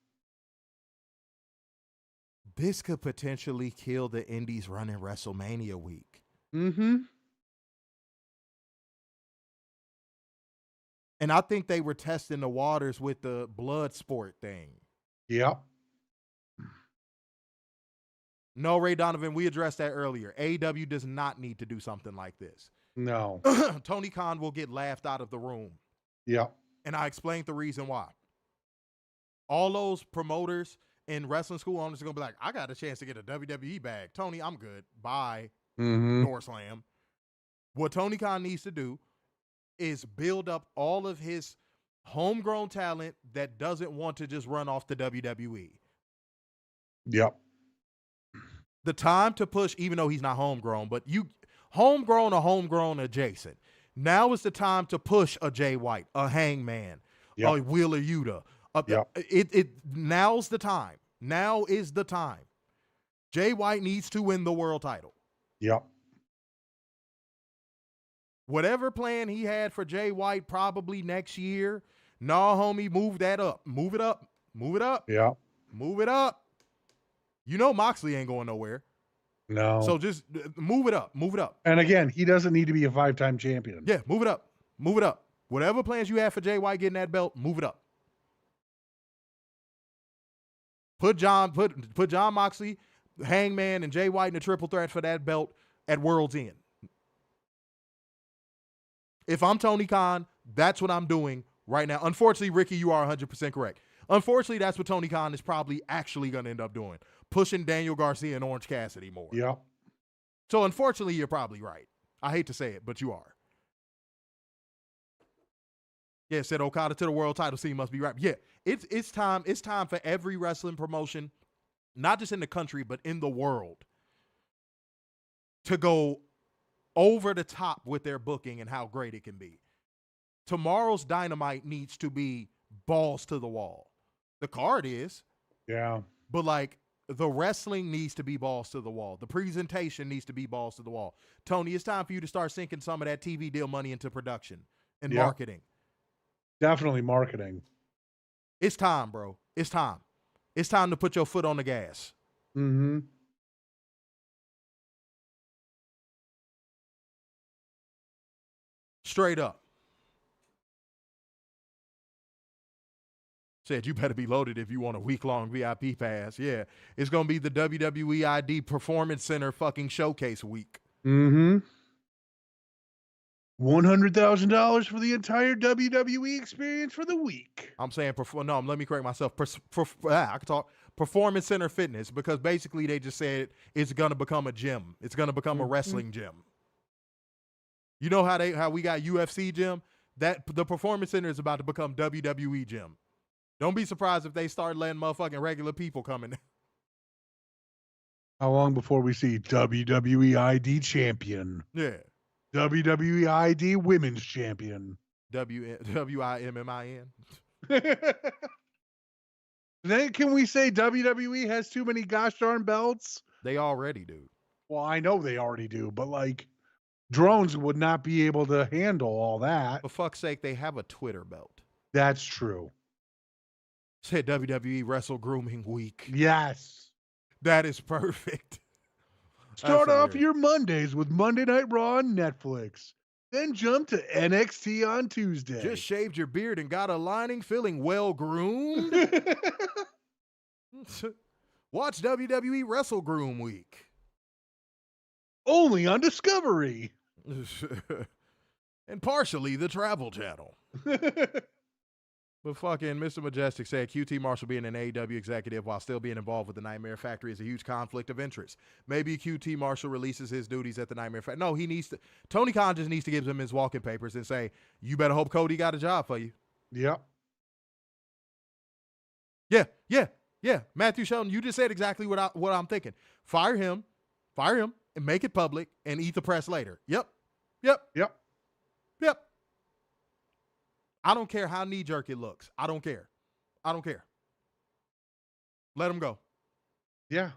This could potentially kill the indies running WrestleMania week. Mm-hmm. And I think they were testing the waters with the blood sport thing. Yep. No, Ray Donovan, we addressed that earlier. AEW does not need to do something like this. No. Tony Khan will get laughed out of the room. Yep. And I explained the reason why. All those promoters in wrestling school owners are going to be like, I got a chance to get a WWE bag. Tony, I'm good. Bye. Mm-hmm. Door slam. What Tony Khan needs to do is build up all of his homegrown talent that doesn't want to just run off the WWE. Yep. The time to push, even though he's not homegrown, but you homegrown or homegrown adjacent. Now is the time to push a Jay White, a Hangman, a Wheeler Yuta. Now's the time. Now is the time. Jay White needs to win the world title. Yep. Whatever plan he had for Jay White probably next year, nah, homie, move that up. Move it up. Move it up. Yeah. Move it up. You know Moxley ain't going nowhere. No. So just move it up. Move it up. And again, he doesn't need to be a 5-time champion. Yeah, move it up. Move it up. Whatever plans you have for Jay White getting that belt, move it up. Put John Moxley, Hangman, and Jay White in a triple threat for that belt at World's End. If I'm Tony Khan, that's what I'm doing right now. Unfortunately, Ricky, you are 100% correct. Unfortunately, that's what Tony Khan is probably actually going to end up doing, pushing Daniel Garcia and Orange Cassidy more. Yeah. So unfortunately, you're probably right. I hate to say it, but you are. Yeah, said Okada to the world title scene must be right. Yeah, it's time. It's time for every wrestling promotion, not just in the country, but in the world, to go over the top with their booking and how great it can be. Tomorrow's Dynamite needs to be balls to the wall. The card is. Yeah. But like the wrestling needs to be balls to the wall. The presentation needs to be balls to the wall. Tony, it's time for you to start sinking some of that TV deal money into production and marketing. Definitely marketing. It's time, bro. It's time. It's time to put your foot on the gas. Mm-hmm. Straight up. Said you better be loaded if you want a week-long VIP pass. Yeah, it's going to be the WWE ID Performance Center fucking showcase week. Mm-hmm. $100,000 for the entire WWE experience for the week. I'm saying, let me correct myself. I can talk. Performance Center Fitness, because basically they just said it's going to become a gym. It's going to become a wrestling gym. You know how we got UFC gym? That the Performance Center is about to become WWE gym. Don't be surprised if they start letting motherfucking regular people come in. How long before we see WWE ID champion? Yeah. WWE ID women's champion. WIMMIN. Then can we say WWE has too many gosh darn belts? They already do. Well, I know they already do, but like drones would not be able to handle all that. For fuck's sake, they have a Twitter belt. That's true. Said WWE Wrestle Grooming Week. Yes. That is perfect. Start off your Mondays with Monday Night Raw on Netflix. Then jump to NXT on Tuesday. Just shaved your beard and got a lining, feeling well groomed. Watch WWE Wrestle Groom Week. Only on Discovery. And partially the Travel Channel. But fucking Mr. Majestic said QT Marshall being an AEW executive while still being involved with the Nightmare Factory is a huge conflict of interest. Maybe QT Marshall releases his duties at the Nightmare Factory. No, he needs to. Tony Khan just needs to give him his walking papers and say, you better hope Cody got a job for you. Yep. Yeah. Matthew Sheldon, you just said exactly what I'm thinking. Fire him, and make it public and eat the press later. Yep. I don't care how knee-jerk it looks. I don't care. Let him go. Yeah.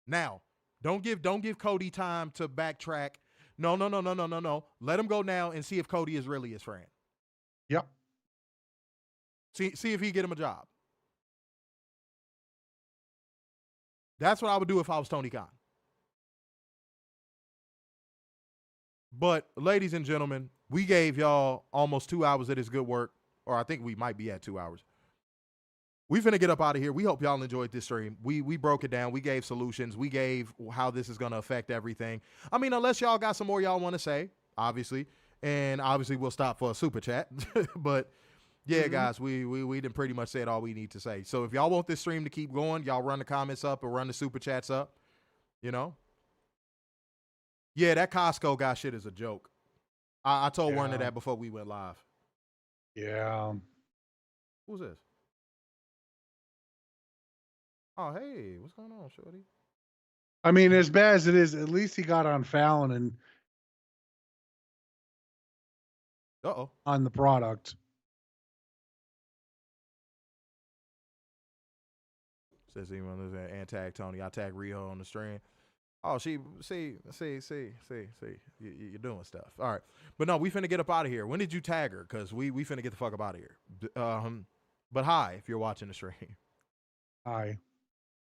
Now, don't give Cody time to backtrack. No. Let him go now and see if Cody is really his friend. Yep. See if he get him a job. That's what I would do if I was Tony Khan. But, ladies and gentlemen, we gave y'all almost 2 hours of this good work, or I think we might be at 2 hours. We finna get up out of here. We hope y'all enjoyed this stream. We broke it down. We gave solutions. We gave how this is going to affect everything. I mean, unless y'all got some more y'all want to say, obviously. And obviously we'll stop for a super chat. But, yeah, guys, we done pretty much said all we need to say. So if y'all want this stream to keep going, y'all run the comments up or run the super chats up, you know. Yeah, that Costco guy shit is a joke. I told Yeah. Werner that before we went live. Yeah. Who's this? Oh, hey, what's going on, shorty? I mean, as bad as it is, at least he got on Fallon and on the product. Says even and tag Tony. I tag Rio on the stream. Oh, see, you're doing stuff. All right, but no, we finna get up out of here. When did you tag her? Cause we finna get the fuck up out of here. But hi, if you're watching the stream. Hi.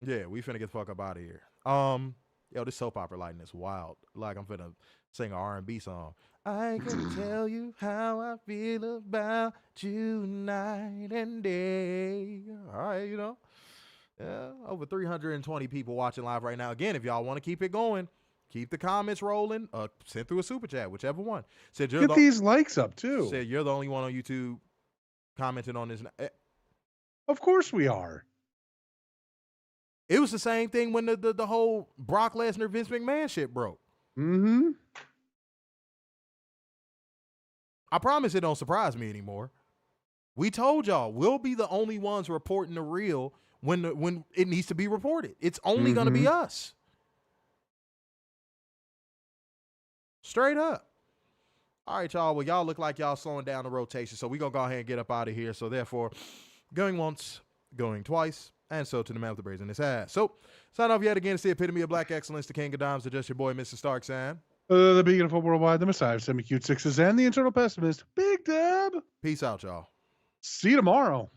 Yeah, we finna get the fuck up out of here. Yo, this soap opera lighting is wild. Like I'm finna sing an R&B song. I can tell you how I feel about you night and day. All right, you know. Yeah, over 320 people watching live right now. Again, if y'all want to keep it going, keep the comments rolling. Send through a super chat, whichever one. Said Get these likes up too. Said you're the only one on YouTube commenting on this. Of course we are. It was the same thing when the whole Brock Lesnar Vince McMahon shit broke. Mm-hmm. I promise it don't surprise me anymore. We told y'all we'll be the only ones reporting the real when it needs to be reported. It's only going to be us. Straight up. All right, y'all. Well, y'all look like y'all slowing down the rotation, so we're going to go ahead and get up out of here. So, therefore, going once, going twice, and so to the man with the braids in his ass. So, sign off yet again to see Epitome of Black Excellence, the King of Dimes, to just your boy, Mr. Starks, and the beacon of hope worldwide, the Messiah of semi-cute sixes, and the internal pessimist, Big Deb. Peace out, y'all. See you tomorrow.